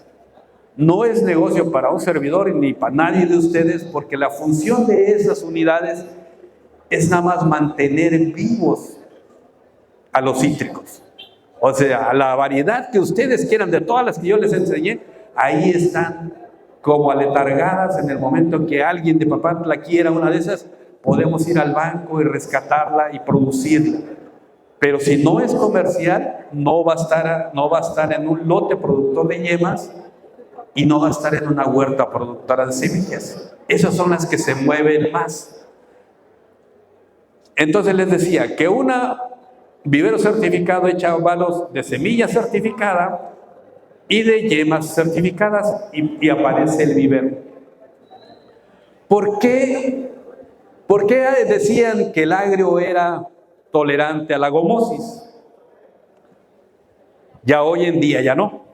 No es negocio para un servidor ni para nadie de ustedes, porque la función de esas unidades es nada más mantener vivos a los cítricos. O sea, a la variedad que ustedes quieran, de todas las que yo les enseñé, ahí están como aletargadas. En el momento que alguien de Papantla quiera una de esas, podemos ir al banco y rescatarla y producirla. Pero si no es comercial, no va a estar en un lote productor de yemas y no va a estar en una huerta productora de semillas. Esas son las que se mueven más. Entonces les decía que una vivero certificado echa balos de semilla certificada y de yemas certificadas y aparece el vivero. ¿Por qué decían que el agrio era tolerante a la gomosis? Ya hoy en día ya no.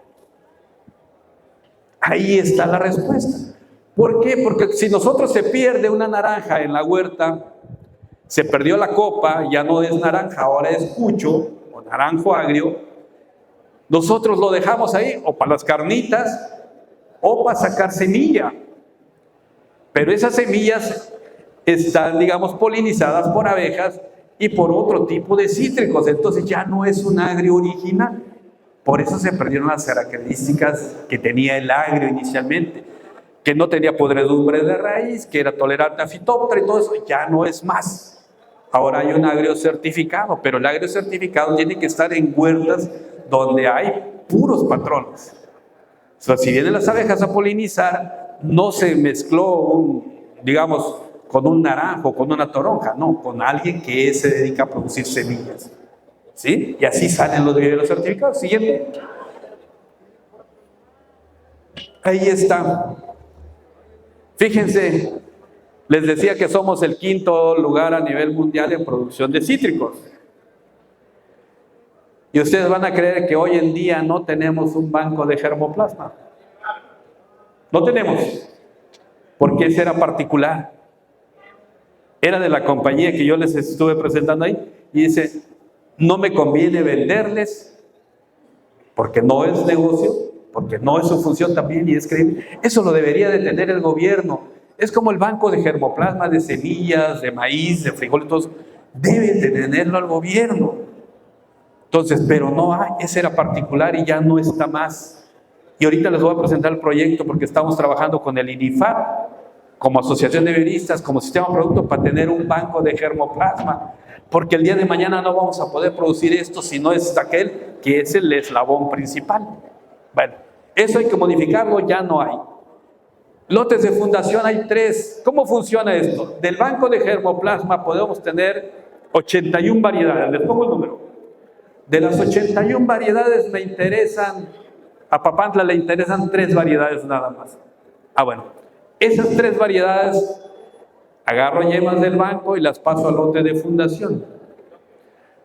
Ahí está la respuesta. ¿Por qué? Porque si nosotros se pierde una naranja en la huerta, se perdió la copa, ya no es naranja, ahora es cucho o naranjo agrio, nosotros lo dejamos ahí o para las carnitas o para sacar semilla. Pero esas semillas están, digamos, polinizadas por abejas y por otro tipo de cítricos. Entonces ya no es un agrio original. Por eso se perdieron las características que tenía el agrio inicialmente, que no tenía podredumbre de raíz, que era tolerante a fitóptera y todo eso, ya no es más. Ahora hay un agrio certificado, pero el agrio certificado tiene que estar en huertas donde hay puros patrones. O sea, si vienen las abejas a polinizar, no se mezcló digamos, con un naranjo, con una toronja, no, con alguien que se dedica a producir semillas. ¿Sí? Y así salen los viveros certificados. Siguiente. Ahí está. Fíjense, les decía que somos el 5º lugar a nivel mundial en producción de cítricos. Y ustedes van a creer que hoy en día no tenemos un banco de germoplasma. No tenemos. Porque ese era particular. Era de la compañía que yo les estuve presentando ahí. Y dice, no me conviene venderles porque no es negocio, porque no es su función también y es creíble. Eso lo debería de tener el gobierno. Es como el banco de germoplasma, de semillas, de maíz, de frijoles, todos deben de tenerlo al gobierno. Entonces, pero no hay, ese era particular y ya no está más. Y ahorita les voy a presentar el proyecto porque estamos trabajando con el INIFAP, como asociación de viveristas, como sistema de producto, para tener un banco de germoplasma. Porque el día de mañana no vamos a poder producir esto si no es aquel que es el eslabón principal. Bueno, eso hay que modificarlo, ya no hay. Lotes de fundación hay 3. ¿Cómo funciona esto? Del banco de germoplasma podemos tener 81 variedades. Les pongo el número. De las 81 variedades me interesan, a Papantla le interesan 3 variedades nada más. Bueno, esas 3 variedades agarro yemas del banco y las paso al lote de fundación.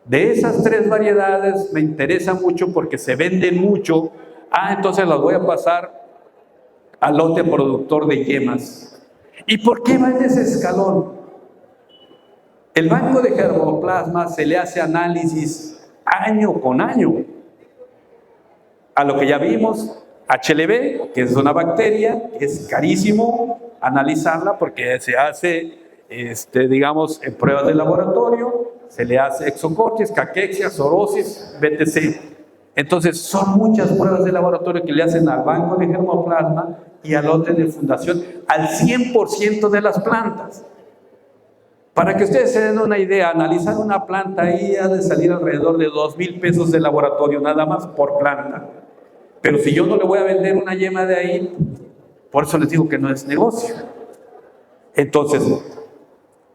De esas 3 variedades me interesa mucho porque se venden mucho. Entonces las voy a pasar al lote productor de yemas. ¿Y por qué va en ese escalón? El banco de germoplasma se le hace análisis año con año. A lo que ya vimos, HLB, que es una bacteria, es carísimo analizarla porque se hace, digamos, en pruebas de laboratorio, se le hace exocortis, caquexia, sorosis, BTC. Entonces, son muchas pruebas de laboratorio que le hacen al banco de germoplasma y al lote de fundación, al 100% de las plantas. Para que ustedes se den una idea, analizar una planta ahí ha de salir alrededor de 2,000 pesos de laboratorio, nada más por planta. Pero si yo no le voy a vender una yema de ahí, por eso les digo que no es negocio. Entonces,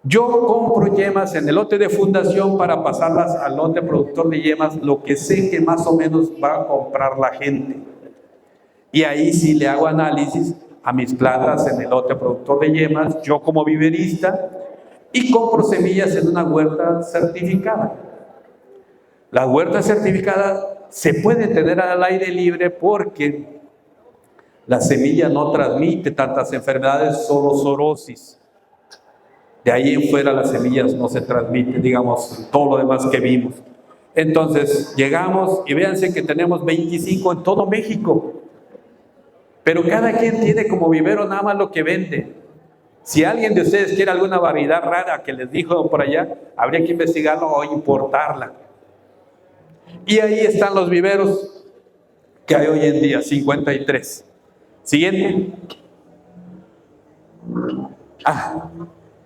yo compro yemas en el lote de fundación para pasarlas al lote productor de yemas, lo que sé que más o menos va a comprar la gente. Y ahí sí le hago análisis a mis plantas en el lote productor de yemas, yo como viverista, y compro semillas en una huerta certificada. La huerta certificada se puede tener al aire libre porque la semilla no transmite tantas enfermedades, solo sorosis. De ahí en fuera las semillas no se transmiten, digamos, todo lo demás que vimos. Entonces llegamos y véanse que tenemos 25 en todo México. Pero cada quien tiene como vivero nada más lo que vende. Si alguien de ustedes quiere alguna variedad rara que les dijo por allá, habría que investigarlo o importarla. Y ahí están los viveros que hay hoy en día, 53. Siguiente.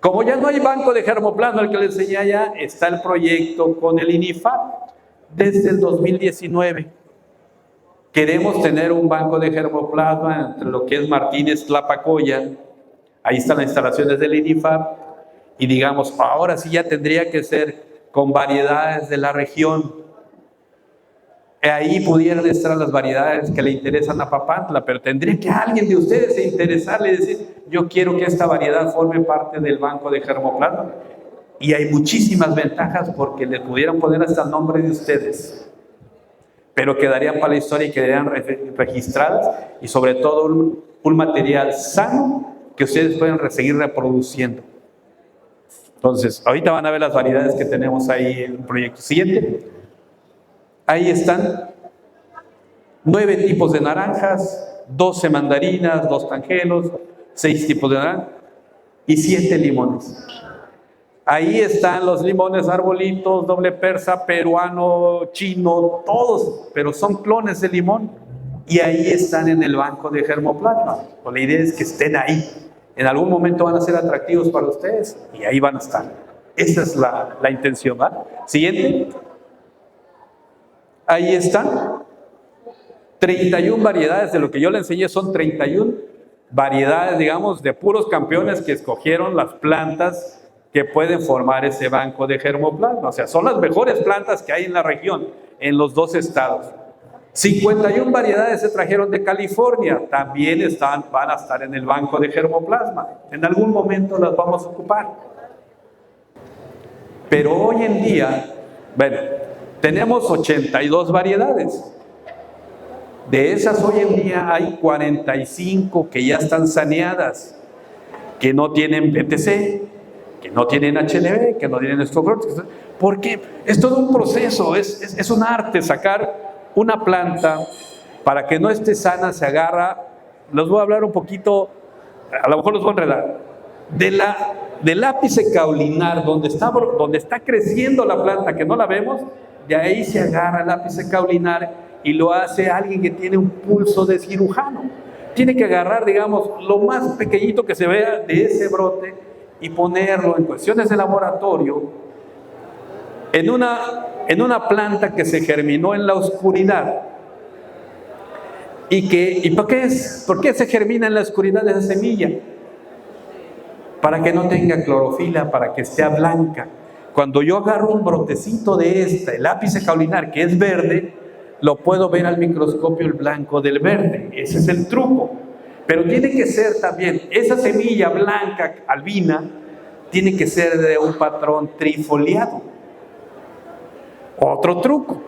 Como ya no hay banco de germoplasma, el que les enseñé allá, está el proyecto con el INIFAP desde el 2019. Queremos tener un banco de germoplasma entre lo que es Martínez, Tlapacoya. Ahí están las instalaciones del INIFAP. Y digamos, ahora sí ya tendría que ser con variedades de la región. Ahí pudieran estar las variedades que le interesan a Papantla, pero tendría que alguien de ustedes se interesarle y decir, yo quiero que esta variedad forme parte del banco de germoplasma. Y hay muchísimas ventajas porque le pudieran poner hasta el nombre de ustedes, pero quedarían para la historia y quedarían registradas, y sobre todo un material sano que ustedes pueden seguir reproduciendo. Entonces, ahorita van a ver las variedades que tenemos ahí en el proyecto. Siguiente. Ahí están 9 tipos de naranjas, 12 mandarinas, 2 tangelos, 6 tipos de naranjas y 7 limones. Ahí están los limones arbolitos, doble persa, peruano, chino, todos, pero son clones de limón. Y ahí están en el banco de germoplasma. La idea es que estén ahí. En algún momento van a ser atractivos para ustedes y ahí van a estar. Esa es la intención, ¿va? Siguiente. Ahí están. 31 variedades, de lo que yo le enseñé son 31 variedades, digamos, de puros campeones que escogieron las plantas que pueden formar ese banco de germoplasma. O sea, son las mejores plantas que hay en la región, en los 2 estados. 51 variedades se trajeron de California, también van a estar en el banco de germoplasma. En algún momento las vamos a ocupar. Pero hoy en día, bueno, tenemos 82 variedades. De esas hoy en día hay 45 que ya están saneadas, que no tienen BTC, que no tienen HLB, que no tienen esclerosis. Porque es todo un proceso, es un arte sacar una planta para que no esté sana, se agarra. Les voy a hablar un poquito, a lo mejor los voy a enredar, del ápice caulinar, donde está creciendo la planta, que no la vemos, de ahí se agarra el ápice caulinar y lo hace alguien que tiene un pulso de cirujano. Tiene que agarrar, digamos, lo más pequeñito que se vea de ese brote y ponerlo en cuestiones de laboratorio en una planta que se germinó en la oscuridad. ¿Y por qué se germina en la oscuridad esa semilla? Para que no tenga clorofila, para que sea blanca. Cuando yo agarro un brotecito de el ápice caulinar, que es verde, lo puedo ver al microscopio el blanco del verde. Ese es el truco. Pero tiene que ser también, esa semilla blanca albina, tiene que ser de un patrón trifoliado. Otro truco,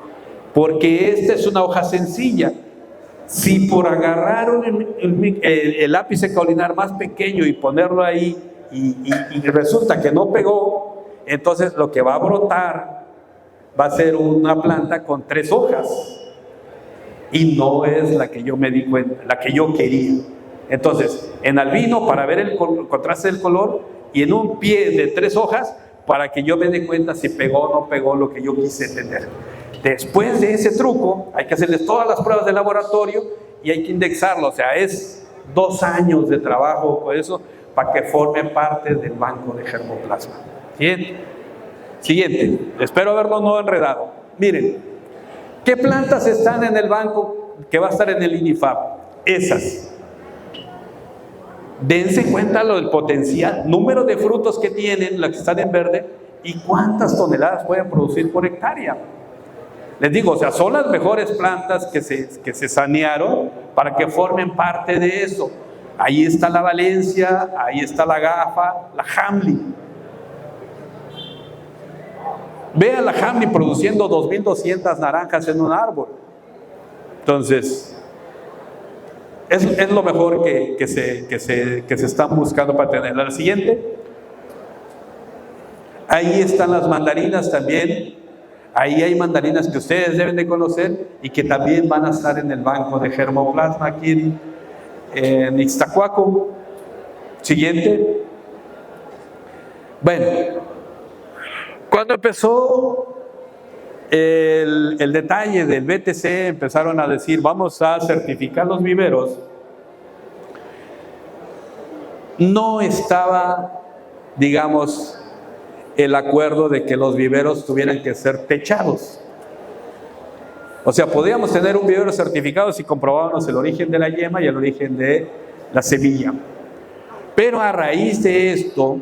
porque esta es una hoja sencilla. Si por agarrar el ápice caulinar más pequeño y ponerlo ahí y resulta que no pegó, entonces lo que va a brotar va a ser una planta con 3 hojas y no es la que yo me di cuenta, la que yo quería. Entonces, en albino para ver el contraste del color y en un pie de 3 hojas para que yo me dé cuenta si pegó o no pegó lo que yo quise tener. Después de ese truco, hay que hacerles todas las pruebas de laboratorio y hay que indexarlo. O sea, es 2 años de trabajo con eso para que forme parte del banco de germoplasma. Siguiente. Espero haberlo no enredado. Miren, ¿qué plantas están en el banco que va a estar en el INIFAP? Esas. Dense cuenta del potencial, número de frutos que tienen, las que están en verde, y cuántas toneladas pueden producir por hectárea. Les digo, o sea, son las mejores plantas que se sanearon para que formen parte de eso. Ahí está la Valencia, ahí está la Gafa, la Hamlin. Vean la Hamlin produciendo 2.200 naranjas en un árbol. Entonces, es lo mejor que se están buscando para tener. La siguiente. Ahí están las mandarinas también. Ahí hay mandarinas que ustedes deben de conocer y que también van a estar en el banco de germoplasma aquí en Ixtacuaco. Siguiente. Bueno, cuando empezó el detalle del BTC, empezaron a decir, vamos a certificar los viveros. No estaba, digamos, el acuerdo de que los viveros tuvieran que ser techados. O sea, podíamos tener un vivero certificado si comprobábamos el origen de la yema y el origen de la semilla. Pero a raíz de esto,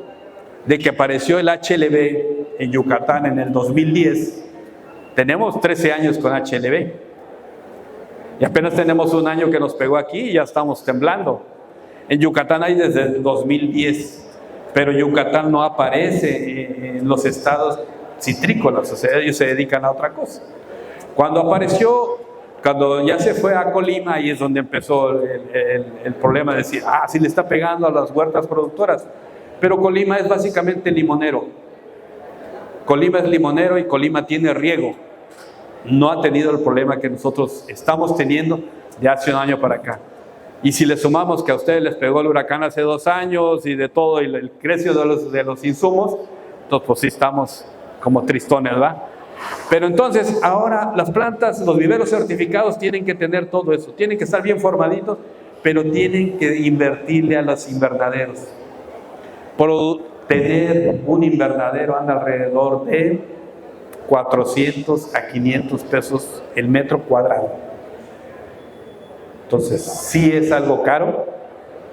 de que apareció el HLB en Yucatán en el 2010, tenemos 13 años con HLB. Y apenas tenemos 1 año que nos pegó aquí y ya estamos temblando. En Yucatán hay desde el 2010. Pero Yucatán no aparece en los estados citrícolas, o sea, ellos se dedican a otra cosa. Cuando ya se fue a Colima, ahí es donde empezó el problema de decir, sí le está pegando a las huertas productoras. Pero Colima es básicamente limonero. Colima es limonero y Colima tiene riego. No ha tenido el problema que nosotros estamos teniendo de hace 1 año para acá. Y si le sumamos que a ustedes les pegó el huracán hace 2 años y de todo, y el precio de los insumos, Entonces, pues sí estamos como tristones, ¿verdad? Pero entonces, ahora las plantas, los viveros certificados tienen que tener todo eso, tienen que estar bien formaditos, pero tienen que invertirle a los invernaderos. Por tener un invernadero anda alrededor de 400 a 500 pesos el metro cuadrado. Entonces, sí es algo caro,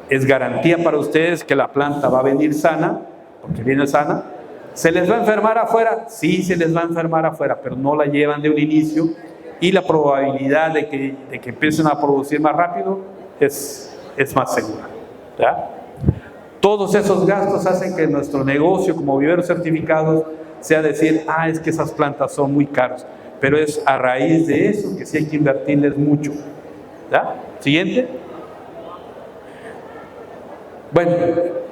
es garantía para ustedes que la planta va a venir sana, porque viene sana. ¿Se les va a enfermar afuera? Sí, se les va a enfermar afuera, pero no la llevan de un inicio y la probabilidad de que empiecen a producir más rápido es más segura, ¿ya? Todos esos gastos hacen que nuestro negocio como viveros certificados sea decir, es que esas plantas son muy caras, pero es a raíz de eso que sí hay que invertirles mucho, ¿ya? Siguiente. Bueno,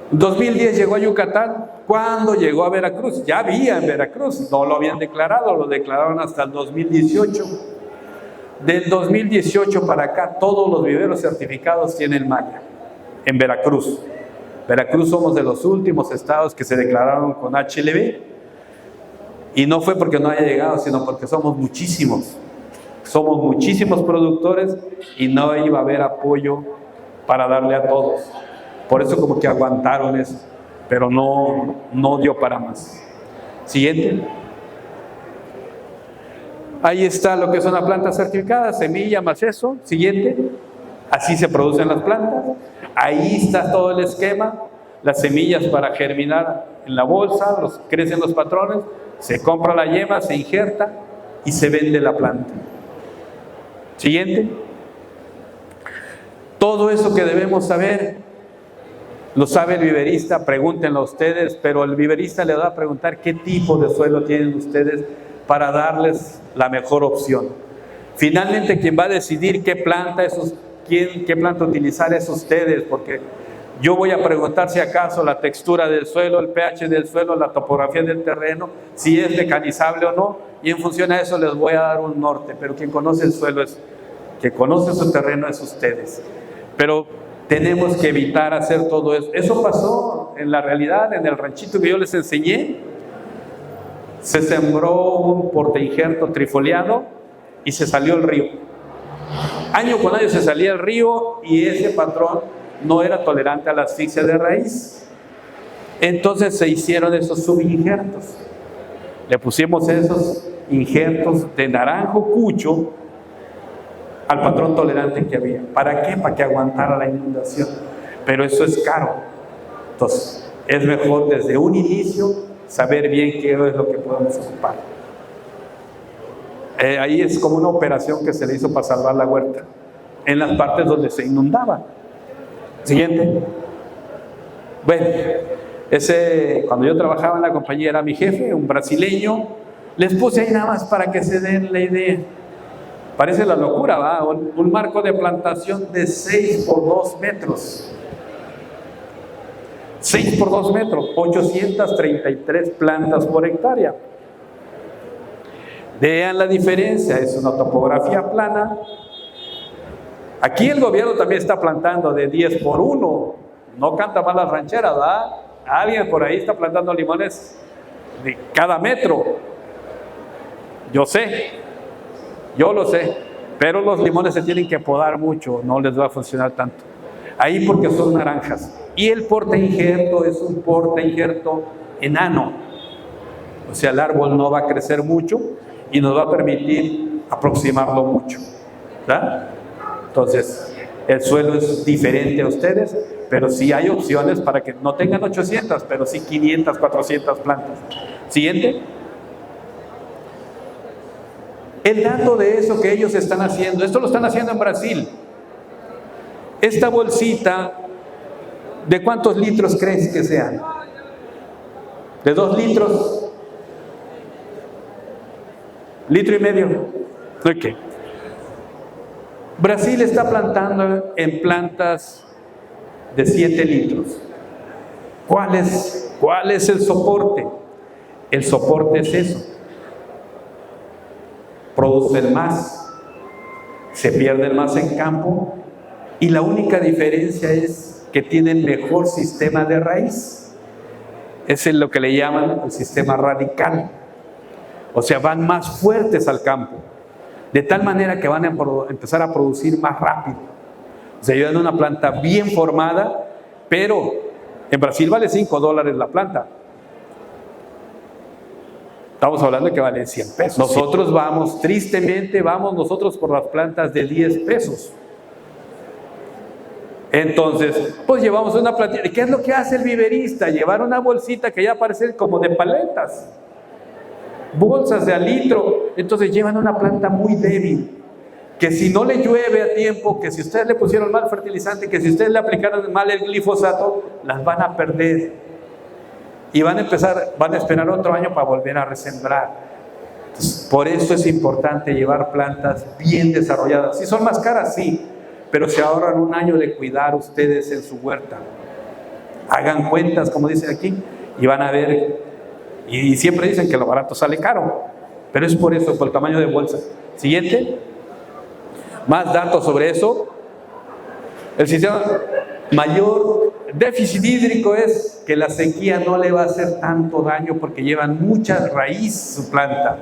2010 llegó a Yucatán. ¿Cuándo llegó a Veracruz? Ya había en Veracruz, no lo habían declarado, lo declararon hasta el 2018. Del 2018 para acá, todos los viveros certificados tienen malla en Veracruz. Veracruz somos de los últimos estados que se declararon con HLB, y no fue porque no haya llegado, sino porque somos muchísimos productores y no iba a haber apoyo para darle a todos. Por eso como que aguantaron eso, pero no dio para más. Siguiente. Ahí está lo que es una planta certificada, semilla más eso. Siguiente. Así se producen las plantas. Ahí está todo el esquema. Las semillas para germinar en la bolsa, crecen los patrones, se compra la yema, se injerta y se vende la planta. Siguiente. Todo eso que debemos saber lo sabe el viverista, pregúntenlo a ustedes, pero el viverista le va a preguntar qué tipo de suelo tienen ustedes para darles la mejor opción. Finalmente, quien va a decidir qué planta utilizar es ustedes, porque yo voy a preguntar si acaso la textura del suelo, el pH del suelo, la topografía del terreno, si es mecanizable o no, y en función a eso les voy a dar un norte, pero quien conoce el suelo que conoce su terreno es ustedes. Pero tenemos que evitar hacer todo eso. Eso pasó en la realidad, en el ranchito que yo les enseñé. Se sembró un portainjerto trifoliado y se salió el río. Año con año se salía el río y ese patrón no era tolerante a la asfixia de raíz. Entonces se hicieron esos subinjertos. Le pusimos esos injertos de naranjo cucho al patrón tolerante que había. ¿Para qué? Para que aguantara la inundación. Pero eso es caro. Entonces, es mejor desde un inicio saber bien qué es lo que podemos ocupar. Ahí es como una operación que se le hizo para salvar la huerta, en las partes donde se inundaba. Siguiente. Bueno, cuando yo trabajaba en la compañía era mi jefe, un brasileño. Les puse ahí nada más para que se den la idea. Parece la locura, ¿va? Un marco de plantación de 6 por 2 metros. 6 por 2 metros, 833 plantas por hectárea. Vean la diferencia, es una topografía plana. Aquí el gobierno también está plantando de 10 por 1. No canta mal las rancheras, ¿verdad? Alguien por ahí está plantando limones de cada metro. Yo lo sé, pero los limones se tienen que podar mucho, no les va a funcionar tanto. Ahí porque son naranjas. Y el portainjerto es un portainjerto enano. O sea, el árbol no va a crecer mucho y nos va a permitir aproximarlo mucho, ¿verdad? Entonces, el suelo es diferente a ustedes, pero sí hay opciones para que no tengan 800, pero sí 500, 400 plantas. Siguiente. El dato de eso que ellos están haciendo, esto lo están haciendo en Brasil. Esta bolsita, ¿de cuántos litros crees que sean? ¿De 2 litros? ¿Litro y medio? Ok. Brasil está plantando en plantas de 7 litros. ¿Cuál es el soporte? El soporte es eso. Producen más, se pierden más en campo y la única diferencia es que tienen mejor sistema de raíz. Es lo que le llaman el sistema radical. O sea, van más fuertes al campo, de tal manera que van a empezar a producir más rápido. O sea, llevan una planta bien formada, pero en Brasil vale $5 la planta. Estamos hablando de que vale 100 pesos. Nosotros vamos, tristemente, nosotros por las plantas de 10 pesos. Entonces, pues llevamos una plantilla. ¿Qué es lo que hace el viverista? Llevar una bolsita que ya parece como de paletas. Bolsas de al litro. Entonces llevan una planta muy débil, que si no le llueve a tiempo, que si ustedes le pusieron mal fertilizante, que si ustedes le aplicaron mal el glifosato, las van a perder. Y van a esperar otro año para volver a resembrar. Entonces, por eso es importante llevar plantas bien desarrolladas. Si son más caras, sí, pero se ahorran un año de cuidar ustedes en su huerta. Hagan cuentas, como dice aquí, y van a ver. Y siempre dicen que lo barato sale caro, pero es por eso, por el tamaño de bolsa. Siguiente. Más datos sobre eso. El sistema mayor déficit hídrico es que la sequía no le va a hacer tanto daño porque llevan mucha raíz su planta.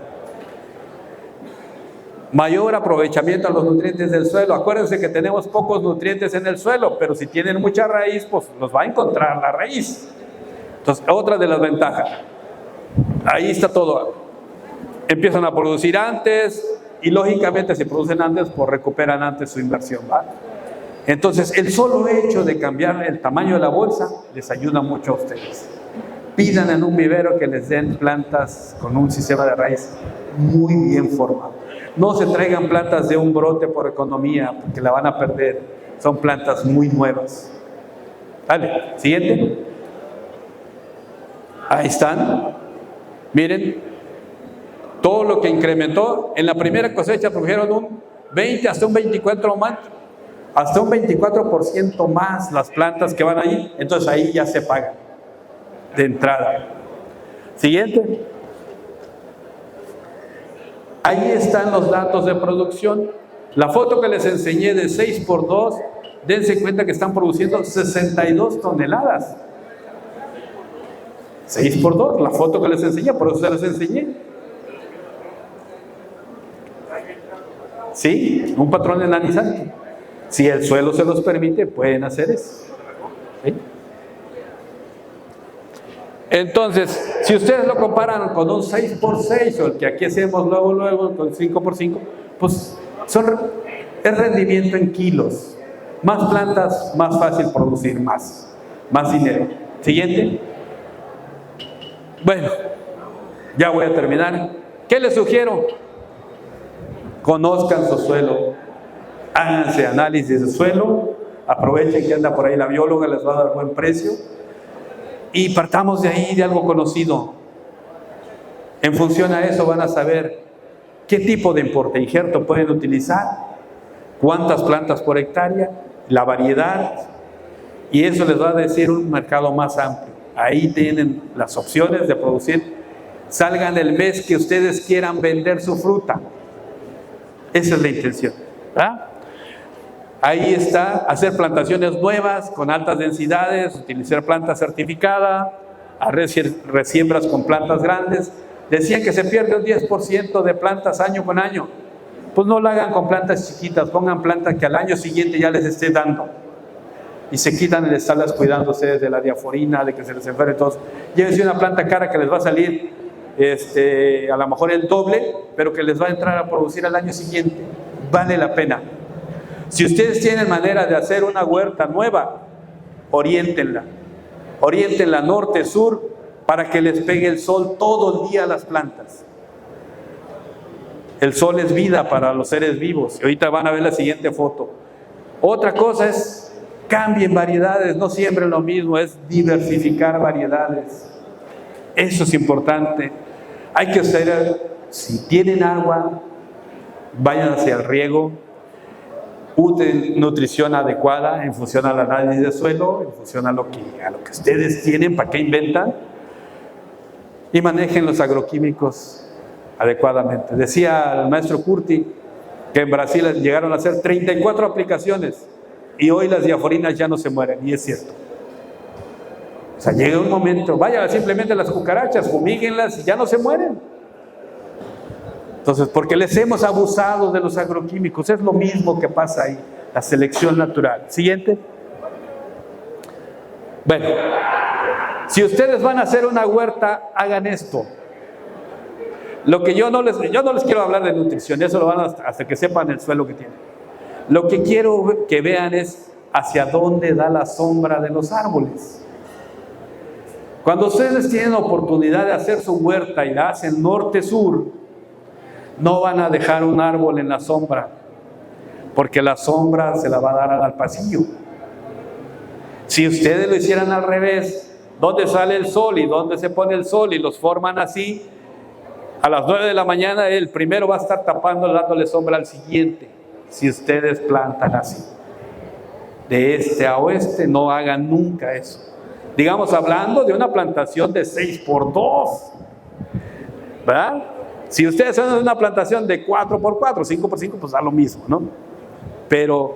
Mayor aprovechamiento a los nutrientes del suelo. Acuérdense que tenemos pocos nutrientes en el suelo, pero si tienen mucha raíz, pues los va a encontrar la raíz. Entonces, otra de las ventajas. Ahí está todo. Empiezan a producir antes y lógicamente si producen antes, pues recuperan antes su inversión, ¿va? Entonces, el solo hecho de cambiar el tamaño de la bolsa les ayuda mucho a ustedes. Pidan en un vivero que les den plantas con un sistema de raíz muy bien formado. No se traigan plantas de un brote por economía, porque la van a perder. Son plantas muy nuevas. Dale, siguiente. Ahí están. Miren, todo lo que incrementó. En la primera cosecha produjeron un 20 hasta un 24 más. Hasta un 24% más las plantas que van ahí, entonces ahí ya se pagan de entrada. Siguiente. Ahí están los datos de producción. La foto que les enseñé de 6x2, dense cuenta que están produciendo 62 toneladas. 6x2, la foto que les enseñé, por eso se les enseñé. Sí, un patrón enanizante. Si el suelo se los permite, pueden hacer eso. ¿Sí? Entonces, si ustedes lo comparan con un 6x6 o el que aquí hacemos luego con 5x5, pues es rendimiento en kilos. Más plantas, más fácil producir más dinero. Siguiente. Bueno, ya voy a terminar. ¿Qué les sugiero? Conozcan su suelo. Háganse análisis de suelo, aprovechen que anda por ahí la bióloga, les va a dar buen precio y partamos de ahí, de algo conocido. En función a eso van a saber qué tipo de injerto pueden utilizar, cuántas plantas por hectárea, la variedad, y eso les va a decir un mercado más amplio. Ahí tienen las opciones de producir. Salgan el mes que ustedes quieran vender su fruta. Esa es la intención, ¿verdad? Ahí está, hacer plantaciones nuevas con altas densidades, utilizar planta certificada, hacer resiembras con plantas grandes. Decían que se pierde un 10% de plantas año con año. Pues no lo hagan con plantas chiquitas, pongan plantas que al año siguiente ya les esté dando. Y se quitan el estarlas cuidándose de la diaforina, de que se les enferme todos. Llévense una planta cara que les va a salir a lo mejor el doble, pero que les va a entrar a producir al año siguiente. Vale la pena. Si ustedes tienen manera de hacer una huerta nueva, oriéntenla norte-sur para que les pegue el sol todo el día a las plantas. El sol es vida para los seres vivos. Y ahorita van a ver la siguiente foto. Otra cosa es, cambien variedades, no siembren lo mismo, es diversificar variedades. Eso es importante. Hay que hacer, si tienen agua, vayan hacia el riego. Usen nutrición adecuada en función al análisis de suelo, en función a lo que ustedes tienen, para qué inventan, y manejen los agroquímicos adecuadamente. Decía el maestro Curti que en Brasil llegaron a hacer 34 aplicaciones y hoy las diaforinas ya no se mueren, y es cierto. O sea, llega un momento, vaya, simplemente las cucarachas, fumíguenlas y ya no se mueren. Entonces, porque les hemos abusado de los agroquímicos, es lo mismo que pasa ahí, la selección natural. Siguiente. Bueno, si ustedes van a hacer una huerta, hagan esto. Lo que yo no les quiero hablar de nutrición, eso lo van hasta que sepan el suelo que tienen. Lo que quiero que vean es hacia dónde da la sombra de los árboles. Cuando ustedes tienen oportunidad de hacer su huerta y la hacen norte-sur, no van a dejar un árbol en la sombra, porque la sombra se la va a dar al pasillo. Si ustedes lo hicieran al revés, ¿dónde sale el sol y dónde se pone el sol? Y los forman así, a las 9 de la mañana el primero va a estar tapando, dándole sombra al siguiente. Si ustedes plantan así, de este a oeste, no hagan nunca eso. Digamos, hablando de una plantación de 6x2, ¿verdad? Si ustedes hacen una plantación de 4x4, 5x5, pues da lo mismo, ¿no? Pero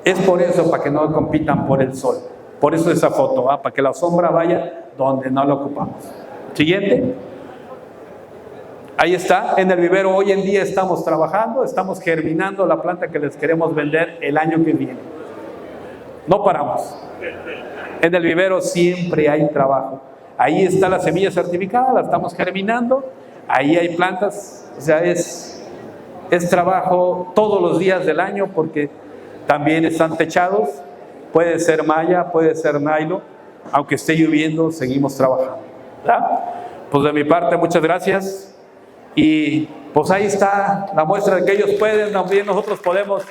es por eso, para que no compitan por el sol. Por eso esa foto, ¿va? Para que la sombra vaya donde no la ocupamos. Siguiente. Ahí está, en el vivero hoy en día estamos trabajando, estamos germinando la planta que les queremos vender el año que viene. No paramos. En el vivero siempre hay trabajo. Ahí está la semilla certificada, la estamos germinando. Ahí hay plantas, o sea, es trabajo todos los días del año porque también están techados. Puede ser malla, puede ser nylon. Aunque esté lloviendo, seguimos trabajando, ¿verdad? Pues de mi parte, muchas gracias. Y pues ahí está la muestra de que ellos pueden, también nosotros podemos.